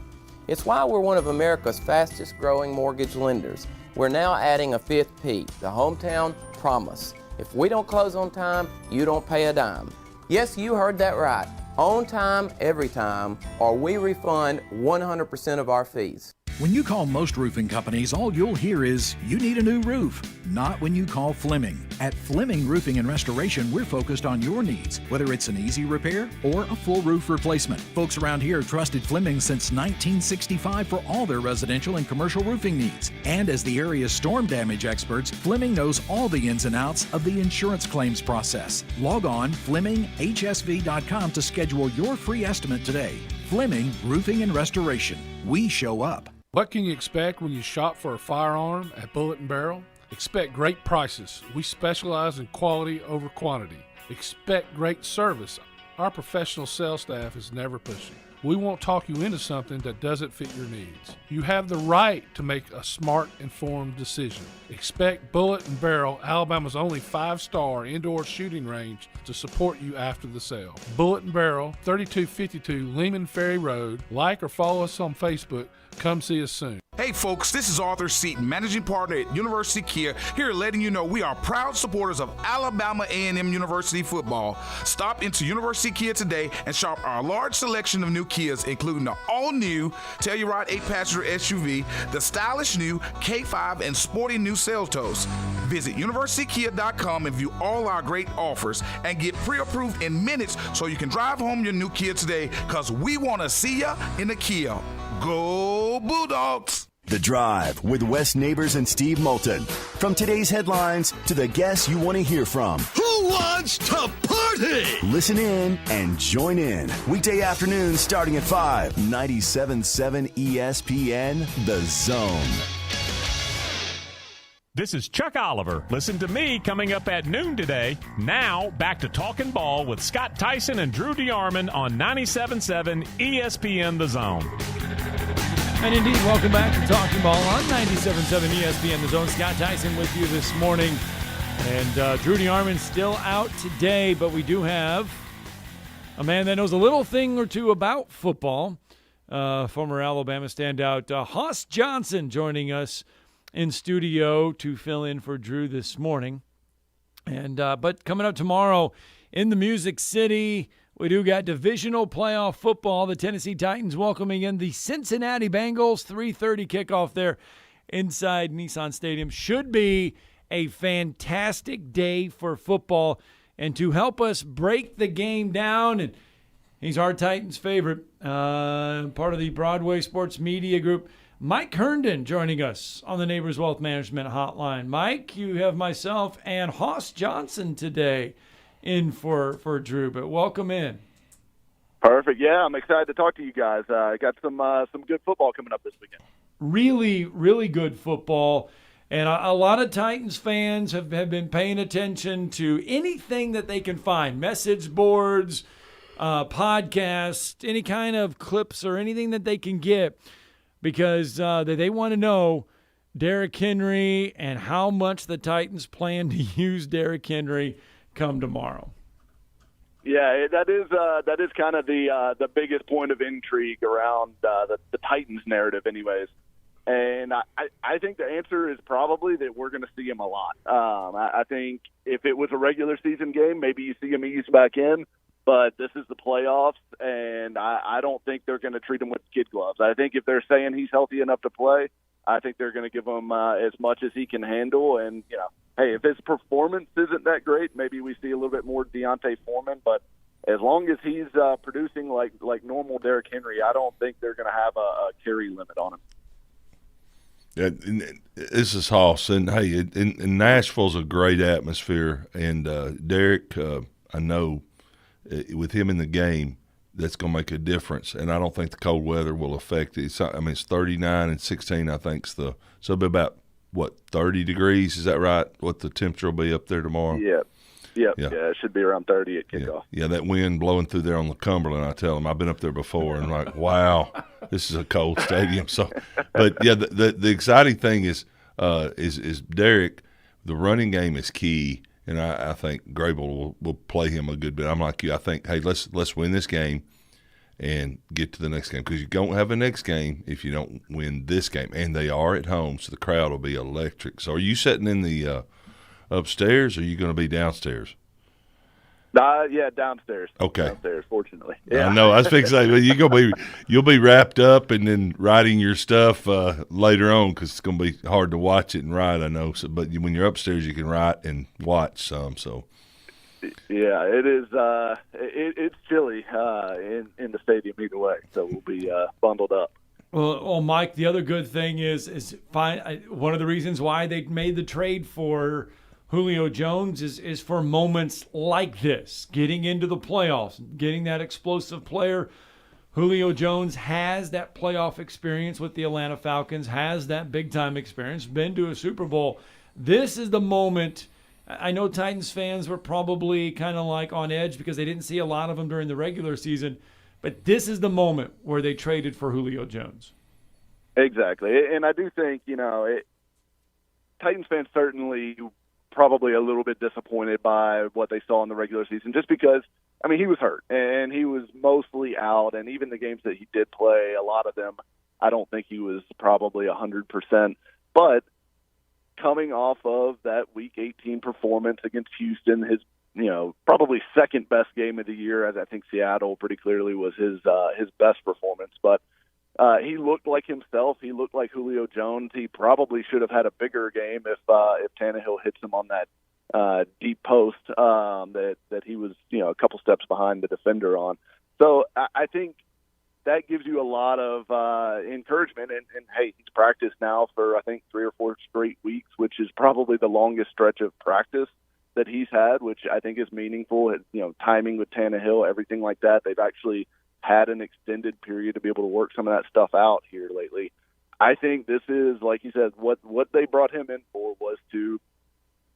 It's why we're one of America's fastest growing mortgage lenders. We're now adding a 5th P, the Hometown Promise. If we don't close on time, you don't pay a dime. Yes, you heard that right. On time, every time, or we refund 100% of our fees. When you call most roofing companies, all you'll hear is, you need a new roof. Not when you call Fleming. At Fleming Roofing and Restoration, we're focused on your needs, whether it's an easy repair or a full roof replacement. Folks around here have trusted Fleming since 1965 for all their residential and commercial roofing needs. And as the area's storm damage experts, Fleming knows all the ins and outs of the insurance claims process. Log on FlemingHSV.com to schedule your free estimate today. Fleming Roofing and Restoration. We show up. What can you expect when you shop for a firearm at Bullet & Barrel? Expect great prices. We specialize in quality over quantity. Expect great service. Our professional sales staff is never pushy. We won't talk you into something that doesn't fit your needs. You have the right to make a smart, informed decision. Expect Bullet & Barrel, Alabama's only 5-star indoor shooting range, to support you after the sale. Bullet & Barrel, 3252 Lehman Ferry Road. Like or follow us on Facebook. Come see us soon. Hey folks, this is Arthur Seaton, managing partner at University Kia, here letting you know we are proud supporters of Alabama A&M University football. Stop into University Kia today and shop our large selection of new Kias, including the all-new Telluride 8-passenger SUV, the stylish new K5, and sporty new Seltos. Visit universitykia.com and view all our great offers and get pre-approved in minutes so you can drive home your new Kia today, because we want to see ya in the Kia. Go Bulldogs! The Drive with Wes Neighbors and Steve Moulton. From today's headlines to the guests you want to hear from. Who wants to party? party. Listen in and join in. Weekday afternoons starting at 5. 97.7 ESPN, The Zone. This is Chuck Oliver. Listen to me coming up at noon today. Now, back to Talkin Ball with Scott Tyson and Drew DeArmond on 97.7 ESPN The Zone. And indeed, welcome back to Talkin Ball on 97.7 ESPN The Zone. Scott Tyson with you this morning. And Drew DeArmond still out today, but we do have a man that knows a little thing or two about football. Former Alabama standout Hoss Johnson joining us in studio to fill in for Drew this morning. And but coming up tomorrow in the Music City, we do got divisional playoff football. The Tennessee Titans welcoming in the Cincinnati Bengals. 3:30 kickoff there inside Nissan Stadium. Should be a fantastic day for football. And to help us break the game down, and he's our Titans favorite, part of the Broadway Sports Media Group, Mike Herndon joining us on the Neighbors Wealth Management Hotline. Mike, you have myself and Hoss Johnson today in for Drew, but welcome in. Perfect. Yeah, I'm excited to talk to you guys. I got some good football coming up this weekend. Really, really good football. And a lot of Titans fans have been paying attention to anything that they can find, message boards, podcasts, any kind of clips or anything that they can get, because they want to know Derrick Henry and how much the Titans plan to use Derrick Henry come tomorrow. Yeah, that is kind of the biggest point of intrigue around the Titans narrative, anyways. And I think the answer is probably that we're going to see him a lot. I think if it was a regular season game, maybe you see him ease back in. But this is the playoffs, and I don't think they're going to treat him with kid gloves. I think if they're saying he's healthy enough to play, I think they're going to give him as much as he can handle. And, hey, if his performance isn't that great, maybe we see a little bit more Deontay Foreman. But as long as he's producing like normal Derrick Henry, I don't think they're going to have a carry limit on him. Yeah, this is Hoss, and hey, in Nashville's a great atmosphere, and Derrick, I know with him in the game, that's going to make a difference, and I don't think the cold weather will affect it. It's 39 and 16, I think, so it'll be about, 30 degrees, is that right, what the temperature will be up there tomorrow? Yeah, it should be around 30 at kickoff. Yeah, that wind blowing through there on the Cumberland, I tell them, I've been up there before, and I'm like, wow, this is a cold stadium. So, but yeah, the exciting thing is Derrick. The running game is key, and I think Grable will play him a good bit. I'm like you. I think, hey, let's win this game and get to the next game, because you don't have a next game if you don't win this game, and they are at home, so the crowd will be electric. So, are you sitting in the upstairs, or are you going to be downstairs? Yeah, downstairs. Okay. Downstairs, fortunately. Yeah. I know. I was fixing to say, you'll be wrapped up and then writing your stuff later on, because it's going to be hard to watch it and write, I know. So, but when you're upstairs, you can write and watch some. So. Yeah, it is. It's chilly in the stadium either way, so we'll be bundled up. Well, Mike, the other good thing is one of the reasons why they made the trade for Julio Jones is for moments like this, getting into the playoffs, getting that explosive player. Julio Jones has that playoff experience with the Atlanta Falcons, has that big-time experience, been to a Super Bowl. This is the moment. I know Titans fans were probably kind of like on edge because they didn't see a lot of them during the regular season, but this is the moment where they traded for Julio Jones. Exactly, and I do think, Titans fans certainly probably a little bit disappointed by what they saw in the regular season, just because, he was hurt, and he was mostly out, and even the games that he did play, a lot of them, I don't think he was probably 100%, but coming off of that Week 18 performance against Houston, his probably second best game of the year, as I think Seattle pretty clearly was his best performance. But he looked like himself. He looked like Julio Jones. He probably should have had a bigger game if Tannehill hits him on that deep post that he was a couple steps behind the defender on. So I think that gives you a lot of encouragement. And hey, he's practiced now for, I think, 3 or 4 straight weeks, which is probably the longest stretch of practice that he's had, which I think is meaningful. Timing with Tannehill, everything like that. They've actually had an extended period to be able to work some of that stuff out here lately. I think this is, like you said, what they brought him in for was to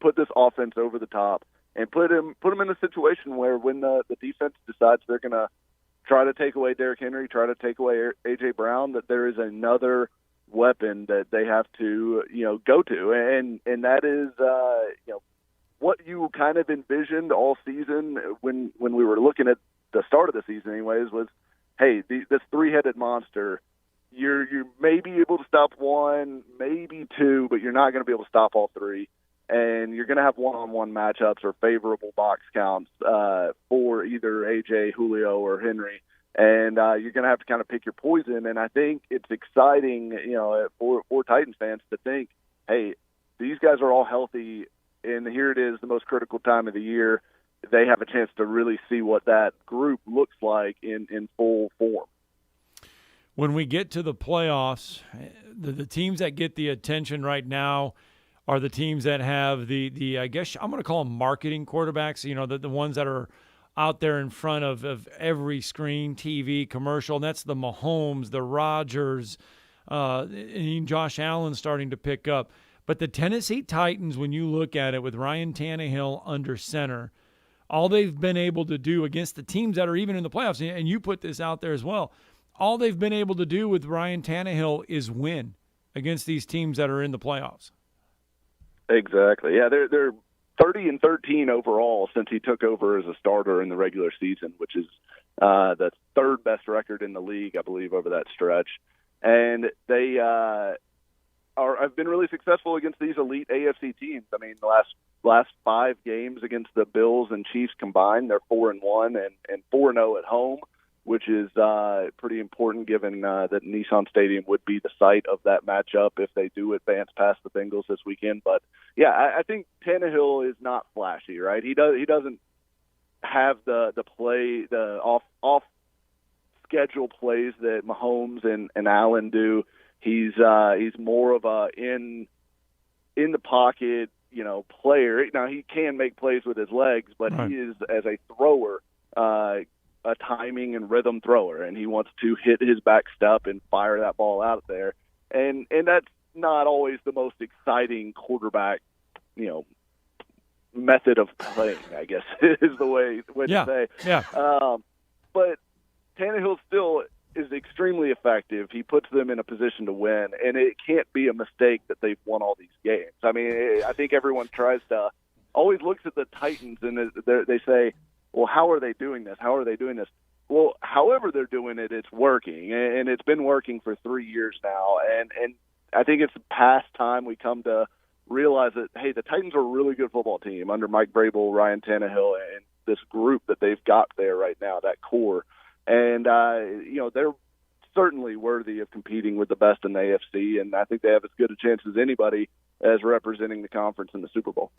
put this offense over the top and put him in a situation where when the defense decides they're going to try to take away Derrick Henry, try to take away A.J. Brown, that there is another weapon that they have to, go to. And that is, what you kind of envisioned all season when we were looking at the start of the season anyways was, hey, this three-headed monster, you may be able to stop one, maybe two, but you're not going to be able to stop all three. And you're going to have one-on-one matchups or favorable box counts for either A.J., Julio, or Henry. And you're going to have to kind of pick your poison. And I think it's exciting, for Titans fans to think, hey, these guys are all healthy, and here it is, the most critical time of the year. They have a chance to really see what that group looks like in full form. When we get to the playoffs, the teams that get the attention right now are the teams that have the I guess I'm going to call them marketing quarterbacks, the ones that are out there in front of every screen, TV, commercial. And that's the Mahomes, the Rodgers, and Josh Allen starting to pick up. But the Tennessee Titans, when you look at it with Ryan Tannehill under center, all they've been able to do against the teams that are even in the playoffs, and you put this out there as well, all they've been able to do with Ryan Tannehill is win against these teams that are in the playoffs. Exactly. Yeah, they're 30-13 overall since he took over as a starter in the regular season, which is the third best record in the league, I believe, over that stretch. And they have been really successful against these elite AFC teams. I mean, the last 5 games against the Bills and Chiefs combined, they're 4-1 and 4-0 at home, which is pretty important given that Nissan Stadium would be the site of that matchup if they do advance past the Bengals this weekend. But yeah, I think Tannehill is not flashy, right? He doesn't have the play, the off schedule plays that Mahomes and Allen do. He's more of a in the pocket, player. Now he can make plays with his legs, but right. He is, as a thrower, a timing and rhythm thrower, and he wants to hit his back step and fire that ball out there. And that's not always the most exciting quarterback, method of playing, I guess, is the way to say. Yeah. But Tannehill still is extremely effective. He puts them in a position to win, and it can't be a mistake that they've won all these games. I mean, I think everyone always looks at the Titans and they say, well, how are they doing this? How are they doing this? Well, however they're doing it, it's working, and it's been working for 3 years now. And I think it's past time we come to realize that, hey, the Titans are a really good football team under Mike Vrabel, Ryan Tannehill, and this group that they've got there right now, that core. And, they're certainly worthy of competing with the best in the AFC, and I think they have as good a chance as anybody as representing the conference in the Super Bowl.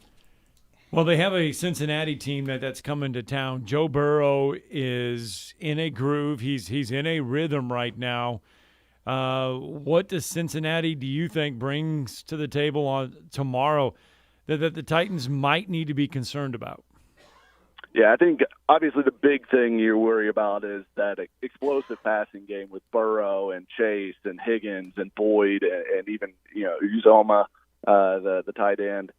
Well, they have a Cincinnati team that's coming to town. Joe Burrow is in a groove. He's in a rhythm right now. What does Cincinnati, do you think, brings to the table on tomorrow that the Titans might need to be concerned about? Yeah, I think obviously the big thing you worry about is that explosive passing game with Burrow and Chase and Higgins and Boyd and even Uzoma, the tight end.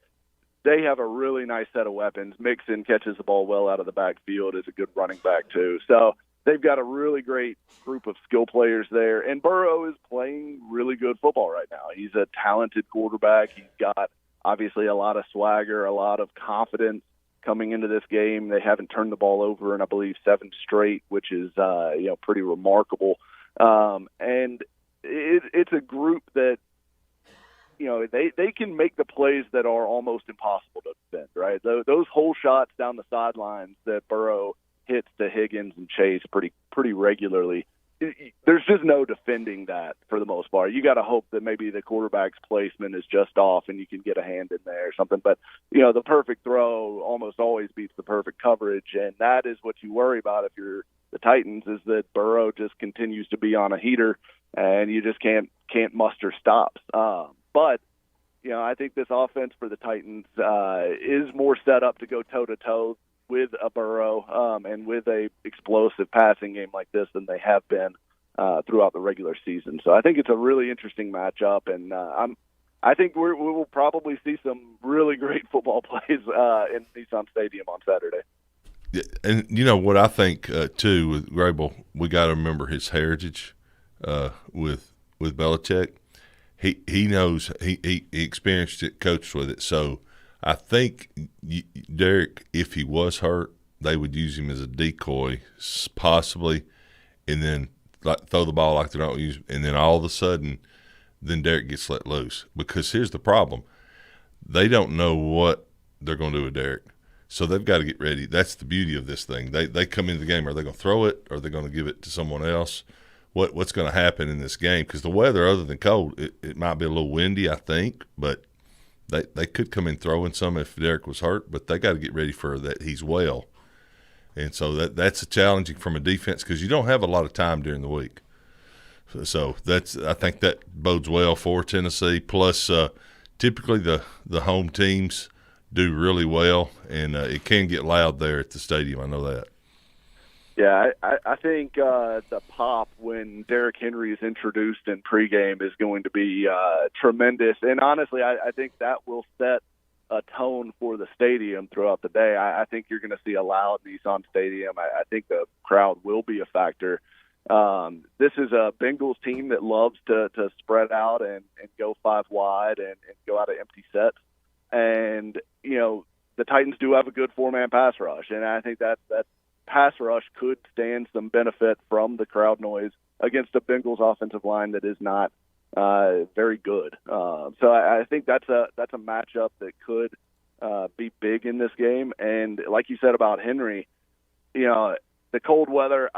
They have a really nice set of weapons. Mixon catches the ball well out of the backfield, is a good running back too. So they've got a really great group of skill players there. And Burrow is playing really good football right now. He's a talented quarterback. He's got obviously a lot of swagger, a lot of confidence coming into this game. They haven't turned the ball over in, I believe, 7 straight, which is pretty remarkable. And it's a group that they can make the plays that are almost impossible to defend, right? Those hole shots down the sidelines that Burrow hits to Higgins and Chase pretty regularly, there's just no defending that for the most part. You got to hope that maybe the quarterback's placement is just off and you can get a hand in there or something. But, the perfect throw almost always beats the perfect coverage, and that is what you worry about if you're the Titans, is that Burrow just continues to be on a heater and you just can't muster stops. But, I think this offense for the Titans is more set up to go toe-to-toe with a Burrow and with a explosive passing game like this than they have been throughout the regular season. So I think it's a really interesting matchup, and I think we will probably see some really great football plays in Nissan Stadium on Saturday. Yeah, and what I think too with Grable, we got to remember his heritage with Belichick. He knows he experienced it, coached with it. So I think Derek, if he was hurt, they would use him as a decoy, possibly, and then throw the ball like they don't use, and then all of a sudden, then Derek gets let loose. Because here's the problem: they don't know what they're going to do with Derek, so they've got to get ready. That's the beauty of this thing. They come into the game. Are they going to throw it? Or are they going to give it to someone else? What's going to happen in this game? Because the weather, other than cold, it might be a little windy, I think, but they could come in throwing some if Derek was hurt. But they got to get ready for that. He's well, and so that's a challenging from a defense because you don't have a lot of time during the week. So I think that bodes well for Tennessee. Plus, typically the home teams do really well, and it can get loud there at the stadium. I know that. Yeah, I think the pop when Derrick Henry is introduced in pregame is going to be tremendous. And honestly, I think that will set a tone for the stadium throughout the day. I think you're going to see a loud Nissan Stadium. I think the crowd will be a factor. This is a Bengals team that loves to spread out and go five wide and go out of empty sets. And, the Titans do have a good four-man pass rush, and I think that pass rush could stand some benefit from the crowd noise against a Bengals offensive line that is not very good. So I think that's a matchup that could be big in this game. And like you said about Henry, the cold weather,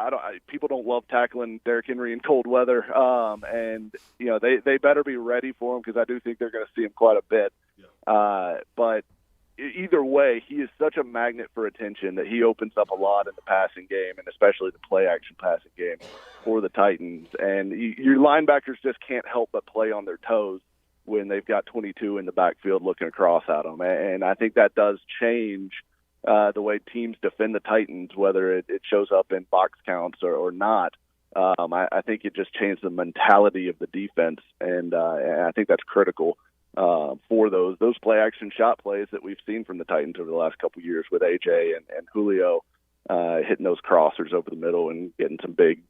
people don't love tackling Derrick Henry in cold weather. And they better be ready for him because I do think they're going to see him quite a bit. But either way, he is such a magnet for attention that he opens up a lot in the passing game and especially the play-action passing game for the Titans. And your linebackers just can't help but play on their toes when they've got 22 in the backfield looking across at them. And I think that does change the way teams defend the Titans, whether it shows up in box counts or not. I think it just changed the mentality of the defense, and I think that's critical for those play-action shot plays that we've seen from the Titans over the last couple of years with A.J. and Julio hitting those crossers over the middle and getting some big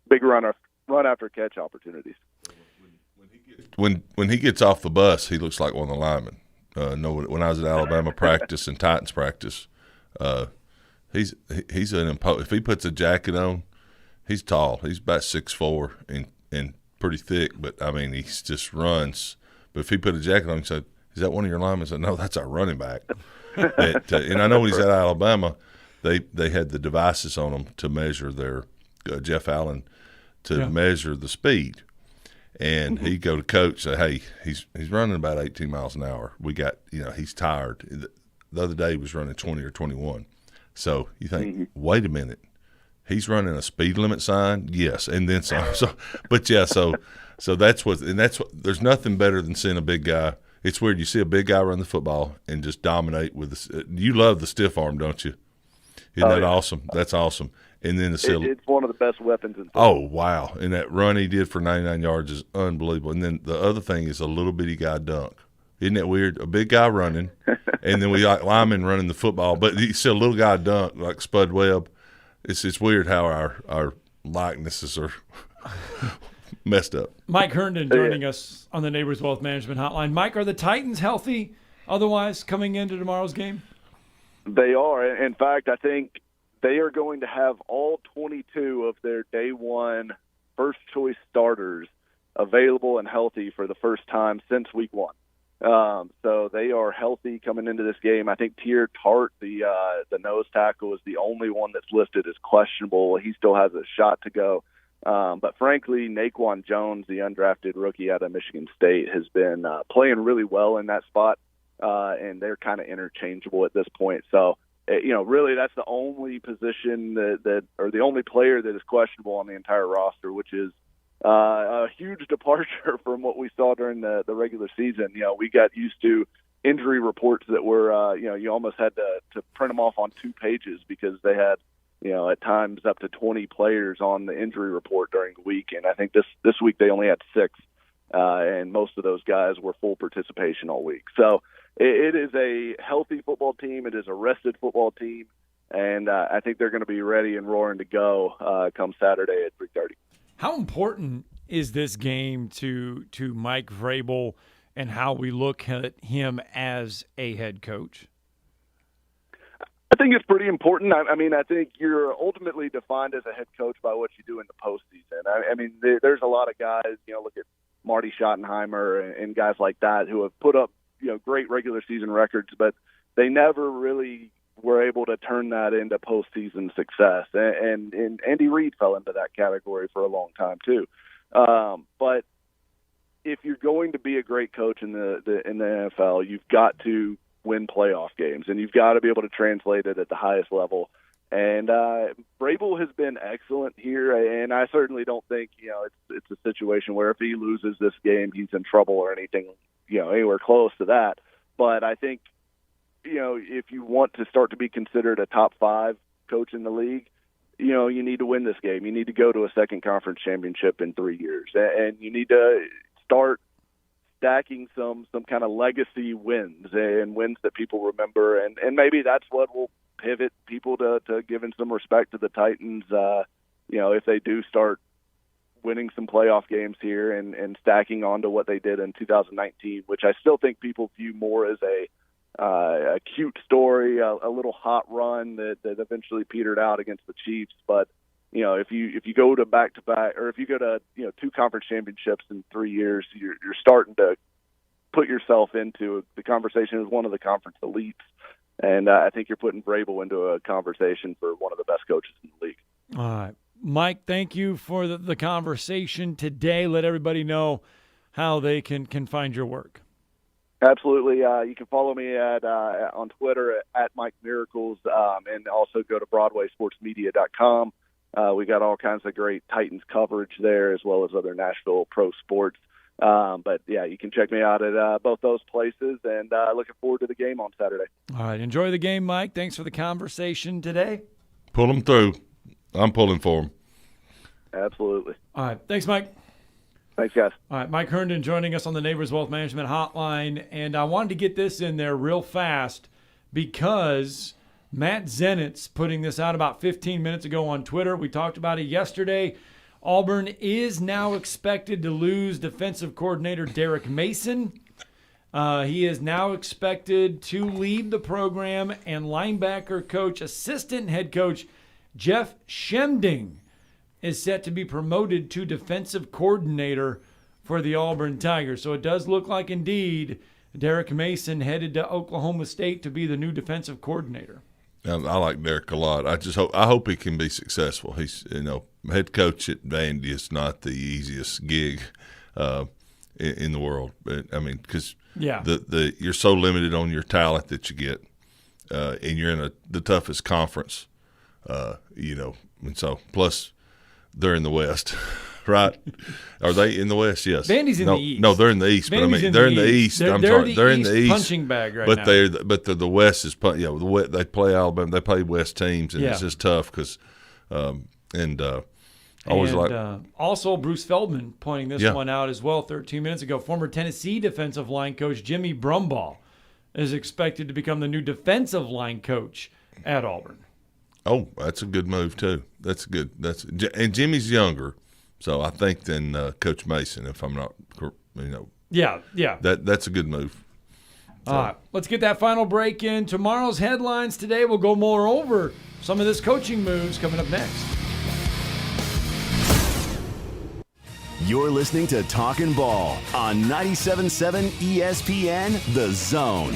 run-after-catch opportunities. When he gets off the bus, he looks like one of the linemen. When I was at Alabama practice and Titans practice, he's if he puts a jacket on, he's tall. He's about 6'4" and pretty thick, but I mean he just runs. But if he put a jacket on, he said, "Is that one of your linemen?" I said, "No, that's our running back." And I know when he's at Alabama, they had the devices on them to measure their Jeff Allen measure the speed. And he'd go to coach say, "Hey, he's running about 18 miles an hour. We got he's tired." The other day he was running 20 or 21. So you think, wait a minute, he's running a speed limit sign? Yes, and then some. So that's what there's nothing better than seeing a big guy. It's weird. You see a big guy run the football and just dominate with you love the stiff arm, don't you? Isn't that awesome? That's awesome. And then it's one of the best weapons in football. Oh, wow. And that run he did for 99 yards is unbelievable. And then the other thing is a little bitty guy dunk. Isn't that weird? A big guy running, and then we like linemen running the football, but you see a little guy dunk like Spud Webb. It's weird how our likenesses are messed up. Mike Herndon joining us on the Neighbors Wealth Management Hotline. Mike, are the Titans healthy otherwise coming into tomorrow's game? They are. In fact, I think they are going to have all 22 of their day one first-choice starters available and healthy for the first time since week one. So they are healthy coming into this game. I think Tier Tart, the nose tackle, is the only one that's listed as questionable. He still has a shot to go. But frankly, Naquan Jones, the undrafted rookie out of Michigan State, has been playing really well in that spot, and they're kind of interchangeable at this point. So, really that's the only position that or the only player that is questionable on the entire roster, which is a huge departure from what we saw during the regular season. We got used to injury reports that were, you almost had to print them off on 2 pages because they had, at times up to 20 players on the injury report during the week. And I think this week they only had 6, and most of those guys were full participation all week. So it is a healthy football team. It is a rested football team. And I think they're going to be ready and roaring to go come Saturday at 3:30. How important is this game to Mike Vrabel and how we look at him as a head coach? I think it's pretty important. I mean, I think you're ultimately defined as a head coach by what you do in the postseason. I mean, there's a lot of guys, look at Marty Schottenheimer and guys like that who have put up, great regular season records, but they never really were able to turn that into postseason success. And Andy Reid fell into that category for a long time too. But if you're going to be a great coach in the NFL, you've got to win playoff games, and you've got to be able to translate it at the highest level. And Vrabel has been excellent here, and I certainly don't think it's a situation where if he loses this game, he's in trouble or anything anywhere close to that. But I think if you want to start to be considered a top 5 coach in the league, you need to win this game. You need to go to a second conference championship in 3 years, and you need to start stacking some kind of legacy wins and wins that people remember. And maybe that's what will pivot people to giving some respect to the Titans, if they do start winning some playoff games here and stacking onto what they did in 2019, which I still think people view more as a cute story, a little hot run that eventually petered out against the Chiefs. But if you go to back-to-back, or if you go to 2 conference championships in 3 years, you're starting to put yourself into the conversation as one of the conference elites. And I think you're putting Vrabel into a conversation for one of the best coaches in the league. All right, Mike, thank you for the conversation today. Let everybody know how they can find your work. Absolutely. You can follow me on Twitter at Mike Miracles, and also go to BroadwaySportsMedia.com. We got all kinds of great Titans coverage there, as well as other Nashville pro sports. But yeah, you can check me out at both those places, and looking forward to the game on Saturday. All right. Enjoy the game, Mike. Thanks for the conversation today. Pull them through. I'm pulling for them. Absolutely. All right. Thanks, Mike. Thanks, guys. All right, Mike Herndon joining us on the Neighbors Wealth Management Hotline. And I wanted to get this in there real fast because Matt Zenitz putting this out about 15 minutes ago on Twitter. We talked about it yesterday. Auburn is now expected to lose defensive coordinator Derek Mason. He is now expected to leave the program, and linebacker coach, assistant head coach Jeff Shemding is set to be promoted to defensive coordinator for the Auburn Tigers. So it does look like, indeed, Derek Mason headed to Oklahoma State to be the new defensive coordinator. I like Derek a lot. I hope he can be successful. He's, head coach at Vandy is not the easiest gig in the world. But I mean, because you're so limited on your talent that you get, and you're in the toughest conference, and so plus they're in the West. Right? Are they in the West? Yes. Vandy's in the East. No, they're in the East. Vandy's but I mean, they're in the East. They're in the East punching bag right now. But the West is they play Alabama. They play West teams, and it's just tough because also Bruce Feldman pointing this one out as well 13 minutes ago. Former Tennessee defensive line coach Jimmy Brumbaugh is expected to become the new defensive line coach at Auburn. Oh, that's a good move too. That's good. And Jimmy's younger. So I think than Coach Mason, if I'm not, Yeah. That's a good move. So. All right, let's get that final break in. Tomorrow's headlines today. We'll go more over some of this coaching moves coming up next. You're listening to Talkin Ball on 97.7 ESPN, The Zone.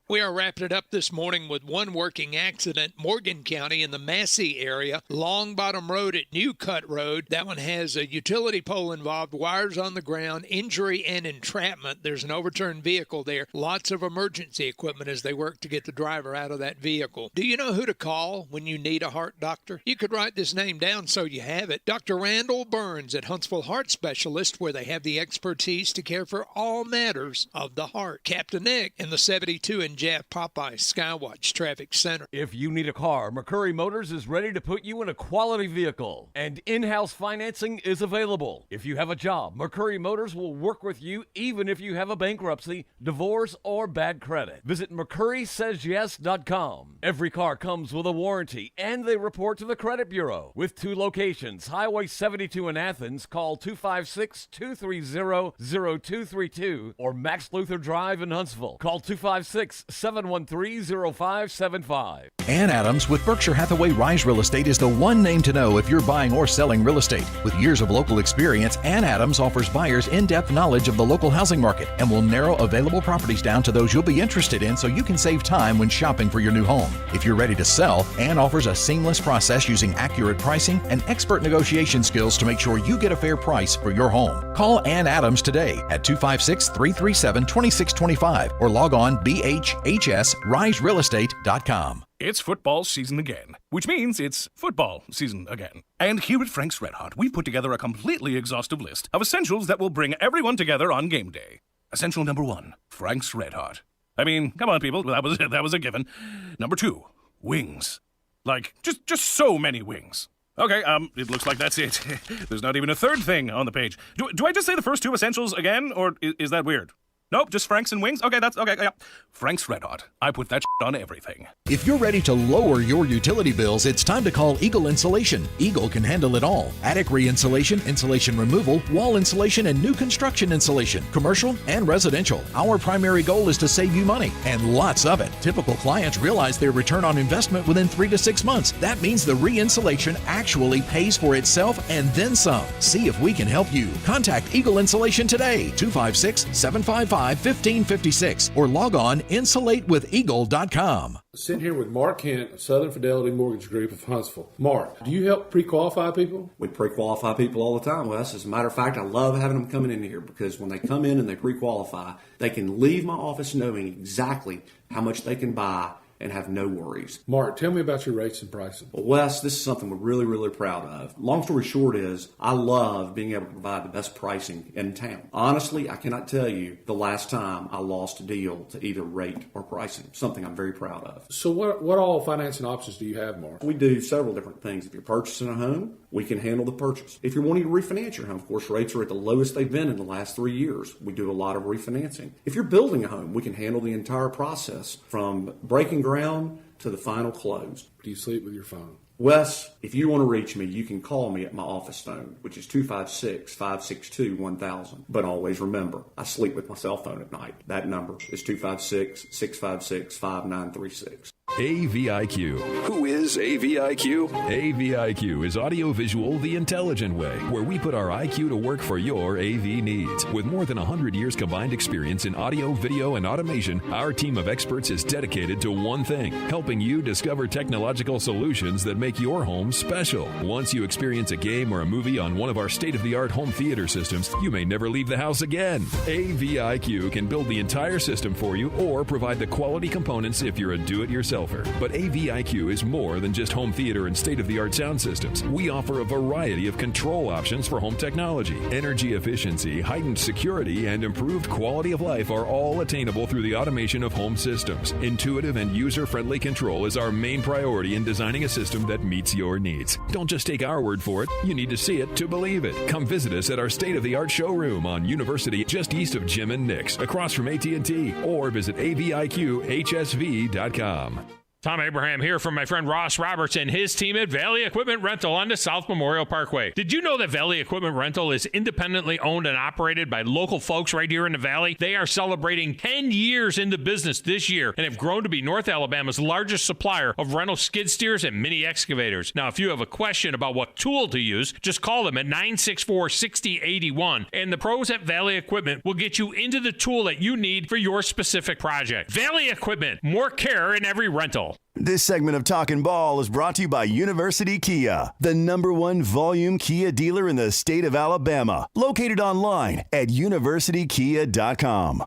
We are wrapping it up this morning with one working accident, Morgan County in the Massey area, Long Bottom Road at New Cut Road. That one has a utility pole involved, wires on the ground, injury and entrapment. There's an overturned vehicle there. Lots of emergency equipment as they work to get the driver out of that vehicle. Do you know who to call when you need a heart doctor? You could write this name down so you have it. Dr. Randall Burns at Huntsville Heart Specialist, where they have the expertise to care for all matters of the heart. Captain Nick in the 72 and Jeff Popeye Skywatch Traffic Center. If you need a car, McCurry Motors is ready to put you in a quality vehicle, and in-house financing is available. If you have a job, McCurry Motors will work with you even if you have a bankruptcy, divorce, or bad credit. Visit McCurrySaysYes.com. Every car comes with a warranty, and they report to the credit bureau. With 2 locations, Highway 72 in Athens, call 256-230-0232, or Max Luther Drive in Huntsville. Call 256-713-0575. Ann Adams with Berkshire Hathaway Rise Real Estate is the one name to know if you're buying or selling real estate. With years of local experience, Ann Adams offers buyers in-depth knowledge of the local housing market and will narrow available properties down to those you'll be interested in so you can save time when shopping for your new home. If you're ready to sell, Ann offers a seamless process using accurate pricing and expert negotiation skills to make sure you get a fair price for your home. Call Ann Adams today at 256-337-2625 or log on bhhsriserealestate.com. It's football season again, which means it's football season again. And here at Frank's Red Hot, we've put together a completely exhaustive list of essentials that will bring everyone together on game day. Essential number 1, Frank's Red Hot. I mean, come on, people, that was a given. Number 2, wings. Like, just so many wings. Okay, it looks like that's it. There's not even a third thing on the page. Do I just say the first 2 essentials again, or is that weird? Nope, just Frank's and wings? Okay, that's okay. Yeah. Frank's Red Hot. I put that on everything. If you're ready to lower your utility bills, it's time to call Eagle Insulation. Eagle can handle it all. Attic re-insulation, insulation removal, wall insulation, and new construction insulation, commercial and residential. Our primary goal is to save you money, and lots of it. Typical clients realize their return on investment within 3 to 6 months. That means the re-insulation actually pays for itself and then some. See if we can help you. Contact Eagle Insulation today, 256-755-1556, or log on insulatewitheagle.com. Sitting here with Mark Kent of Southern Fidelity Mortgage Group of Huntsville. Mark, do you help pre-qualify people? We pre-qualify people all the time, Wes. As a matter of fact, I love having them coming in here because when they come in and they pre-qualify, they can leave my office knowing exactly how much they can buy and have no worries. Mark, tell me about your rates and pricing. Well, Wes, this is something we're really, really proud of. Long story short is, I love being able to provide the best pricing in town. Honestly, I cannot tell you the last time I lost a deal to either rate or pricing, something I'm very proud of. So what all financing options do you have, Mark? We do several different things. If you're purchasing a home, we can handle the purchase. If you're wanting to refinance your home, of course, rates are at the lowest they've been in the last 3 years. We do a lot of refinancing. If you're building a home, we can handle the entire process from breaking ground to the final close. Do you sleep with your phone? Wes, if you want to reach me, you can call me at my office phone, which is 256-562-1000. But always remember, I sleep with my cell phone at night. That number is 256-656-5936. AVIQ. Who is AVIQ? AVIQ is audiovisual the intelligent way, where we put our IQ to work for your AV needs. With more than 100 years combined experience in audio, video, and automation, our team of experts is dedicated to one thing, helping you discover technological solutions that make your home special. Once you experience a game or a movie on one of our state-of-the-art home theater systems, you may never leave the house again. AVIQ can build the entire system for you or provide the quality components if you're a do-it-yourselfer. But AVIQ is more than just home theater and state-of-the-art sound systems. We offer a variety of control options for home technology. Energy efficiency, heightened security, and improved quality of life are all attainable through the automation of home systems. Intuitive and user-friendly control is our main priority in designing a system that meets your needs. Don't just take our word for it. You need to see it to believe it. Come visit us at our state-of-the-art showroom on University, just east of Jim and Nick's, across from AT&T, or visit aviqhsv.com. Tom Abraham here from my friend Ross Roberts and his team at Valley Equipment Rental on the South Memorial Parkway. Did you know that Valley Equipment Rental is independently owned and operated by local folks right here in the Valley? They are celebrating 10 years in the business this year and have grown to be North Alabama's largest supplier of rental skid steers and mini excavators. Now, if you have a question about what tool to use, just call them at 964-6081, and the pros at Valley Equipment will get you into the tool that you need for your specific project. Valley Equipment, more care in every rental. This segment of Talkin Ball is brought to you by University Kia, the #1 volume Kia dealer in the state of Alabama. Located online at universitykia.com.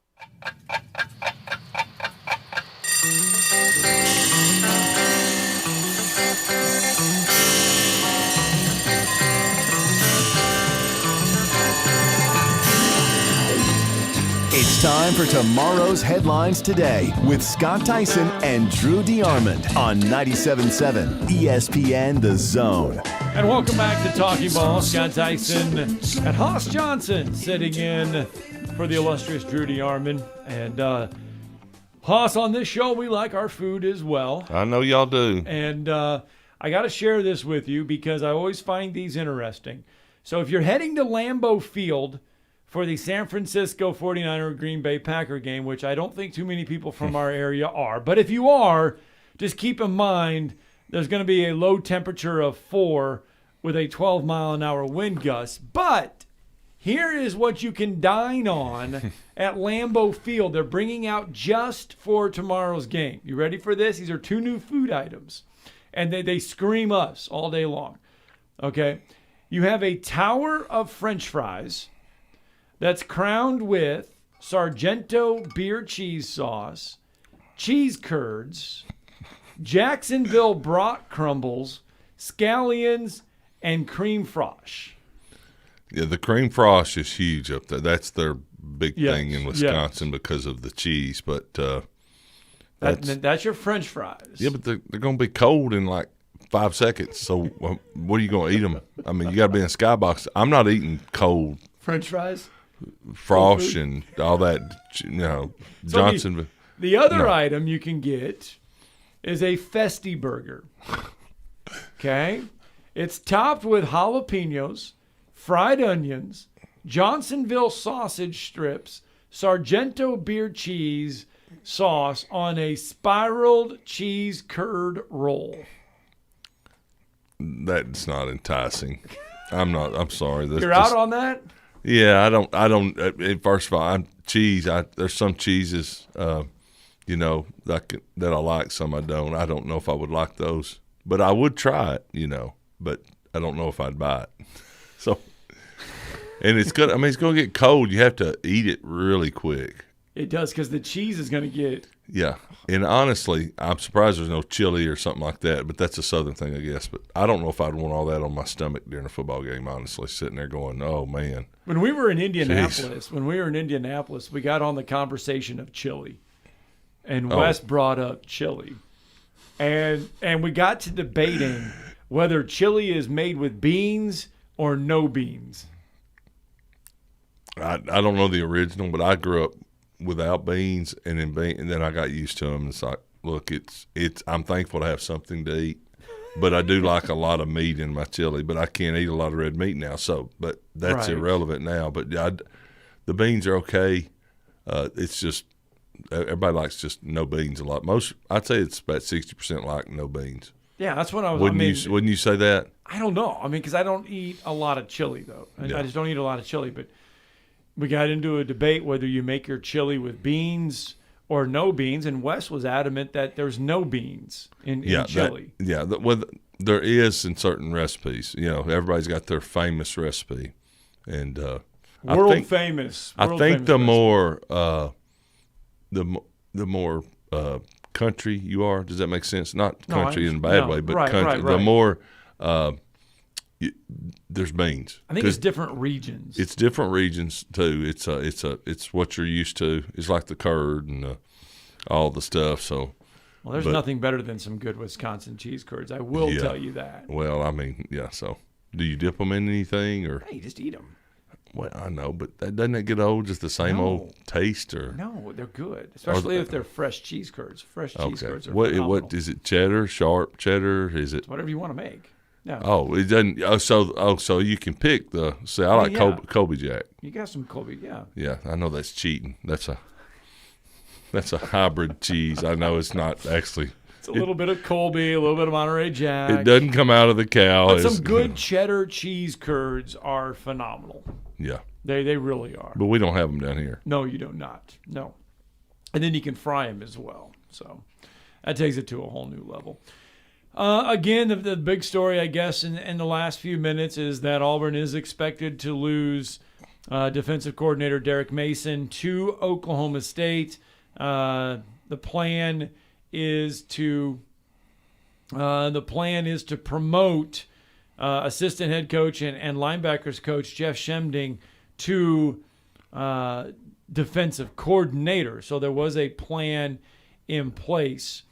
It's time for tomorrow's headlines today with Scott Tyson and Drew DeArmond on 97.7 ESPN The Zone. And welcome back to Talking Ball. Scott Tyson and Hoss Johnson sitting in for the illustrious Drew DeArmond. And Hoss, on this show, we like our food as well. I know y'all do. And I got to share this with you because I always find these interesting. So if you're heading to Lambeau Field for the San Francisco 49er Green Bay Packer game, which I don't think too many people from our area are. But if you are, just keep in mind there's going to be a low temperature of 4 with a 12-mile-an-hour wind gust. But here is what you can dine on at Lambeau Field. They're bringing out just for tomorrow's game. You ready for this? These are 2 new food items, and they scream us all day long. Okay? You have a tower of French fries that's crowned with Sargento beer cheese sauce, cheese curds, Jacksonville brat crumbles, scallions, and cream fraiche. Yeah, the cream fraiche is huge up there. That's their big thing in Wisconsin because of the cheese. But that's your French fries. Yeah, but they're going to be cold in like 5 seconds. So what are you going to eat them? I mean, you got to be in a skybox. I'm not eating cold French fries, frosh and all that. So Johnson. The other item you can get is a Festi burger. Okay, it's topped with jalapenos, fried onions, Johnsonville sausage strips, Sargento beer cheese sauce on a spiraled cheese curd roll. That's not enticing. I'm sorry. You're out on that? Yeah, I don't. First of all, there's some cheeses, that I like. Some I don't. I don't know if I would like those, but I would try it. But I don't know if I'd buy it. So, and it's good. I mean, it's going to get cold. You have to eat it really quick. It does, because the cheese is going to get. Yeah, and honestly, I'm surprised there's no chili or something like that, but that's a Southern thing, I guess. But I don't know if I'd want all that on my stomach during a football game, honestly, sitting there going, oh, man. When we were in Indianapolis, we got on the conversation of chili, and Wes brought up chili. And we got to debating whether chili is made with beans or no beans. I don't know the original, but I grew up without beans, and then I got used to them. It's like, look, it's. I'm thankful to have something to eat, but I do like a lot of meat in my chili. But I can't eat a lot of red meat now, but that's irrelevant now. But the beans are okay. It's just everybody likes just no beans a lot. I'd say it's about 60% like no beans. Yeah, that's what I was. Wouldn't you say that? I don't know. I mean, because I don't eat a lot of chili though. I just don't eat a lot of chili, but. We got into a debate whether you make your chili with beans or no beans, and Wes was adamant that there's no beans in chili. There is in certain recipes. Everybody's got their famous recipe, and world famous. I think the more country you are, does that make sense? Not country in a bad way, but country. The more. There's beans. I think it's different regions. It's different regions too. It's what you're used to. It's like the curd and all the stuff. So, there's nothing better than some good Wisconsin cheese curds. I will tell you that. Well, I mean, yeah. So, do you dip them in anything or? Hey, just eat them. Well, I know, but doesn't it get old? Just the same old taste, or no? They're good, especially if they're fresh cheese curds. Fresh cheese curds are phenomenal. What is it? Cheddar, sharp cheddar? Is it? It's whatever you want to make. Yeah. Oh, it doesn't. So you can pick the. See, I like Colby Jack. You got some Colby, yeah. Yeah, I know that's cheating. That's a hybrid cheese. I know it's not actually. It's a little bit of Colby, a little bit of Monterey Jack. It doesn't come out of the cow. But some good cheddar cheese curds are phenomenal. Yeah. They really are. But we don't have them down here. No, you do not. No. And then you can fry them as well. So that takes it to a whole new level. Again, the big story, I guess, in the last few minutes is that Auburn is expected to lose defensive coordinator Derek Mason to Oklahoma State. The plan is to promote assistant head coach and linebackers coach Jeff Schemding to defensive coordinator. So there was a plan in place.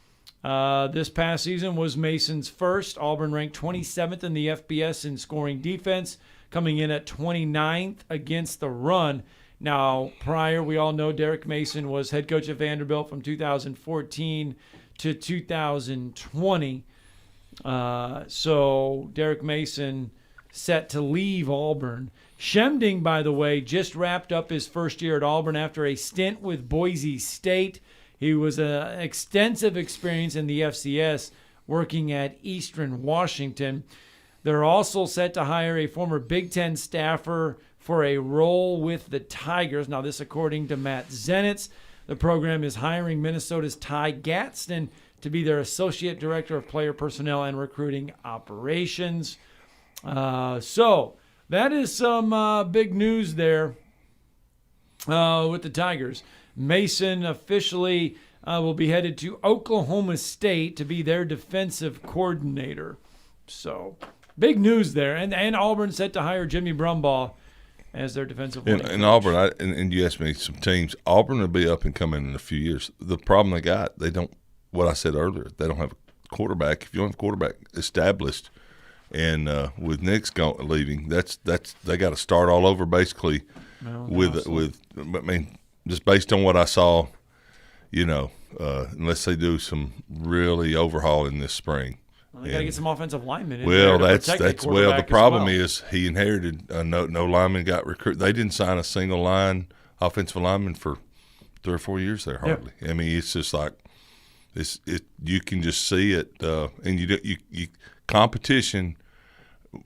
This past season was Mason's first. Auburn ranked 27th in the FBS in scoring defense, coming in at 29th against the run. Now, prior, we all know Derek Mason was head coach at Vanderbilt from 2014 to 2020. So Derek Mason set to leave Auburn. Schemding, by the way, just wrapped up his first year at Auburn after a stint with Boise State. He was an extensive experience in the FCS working at Eastern Washington. They're also set to hire a former Big Ten staffer for a role with the Tigers. Now, this according to Matt Zenitz. The program is hiring Minnesota's Ty Gadsden to be their Associate Director of Player Personnel and Recruiting Operations. So that is some big news there with the Tigers. Mason officially will be headed to Oklahoma State to be their defensive coordinator. So big news there. And Auburn set to hire Jimmy Brumbaugh as their defensive line coach. In Auburn, and you asked me some teams, Auburn will be up and coming in a few years. The problem they don't, what I said earlier, they don't have a quarterback. If you don't have a quarterback established, and with Nick's leaving, that's they got to start all over basically. Just based on what I saw, unless they do some really overhauling this spring. Well, they got to get some offensive linemen in there. Well, the problem is he inherited no lineman got recruited. They didn't sign a single offensive lineman for 3 or 4 years there hardly. Yeah. I mean, it's just like you can just see it, and you competition.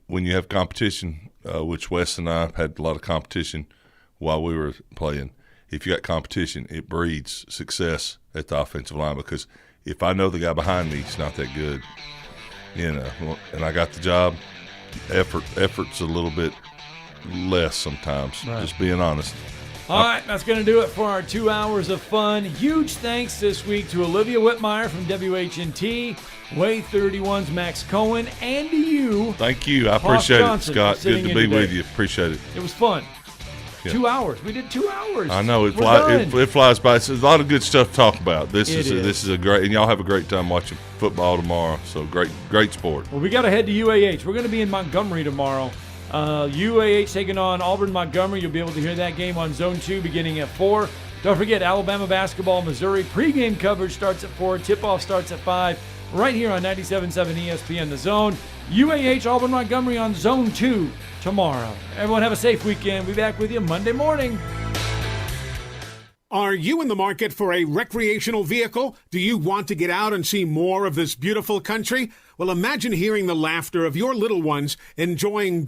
When you have competition, which Wes and I had a lot of competition while we were playing. If you got competition, it breeds success at the offensive line, because if I know the guy behind me is not that good, and I got the job, effort's a little bit less sometimes, just being honest. All right, that's going to do it for our 2 hours of fun. Huge thanks this week to Olivia Whitmire from WHNT, Way 31's Max Cohen, and to you. Thank you. I appreciate it, Scott. Good to be with you. Appreciate it. It was fun. Yeah. 2 hours. We did 2 hours. I know it flies by. It's a lot of good stuff to talk about. This is a great, and y'all have a great time watching football tomorrow. So great sport. Well, we got to head to UAH. We're going to be in Montgomery tomorrow. UAH taking on Auburn Montgomery. You'll be able to hear that game on Zone 2 beginning at 4. Don't forget Alabama basketball, Missouri. Pregame coverage starts at 4. Tip-off starts at 5. Right here on 97.7 ESPN The Zone. UAH Auburn Montgomery on Zone 2 tomorrow. Everyone have a safe weekend. We'll be back with you Monday morning. Are you in the market for a recreational vehicle? Do you want to get out and see more of this beautiful country? Well, imagine hearing the laughter of your little ones enjoying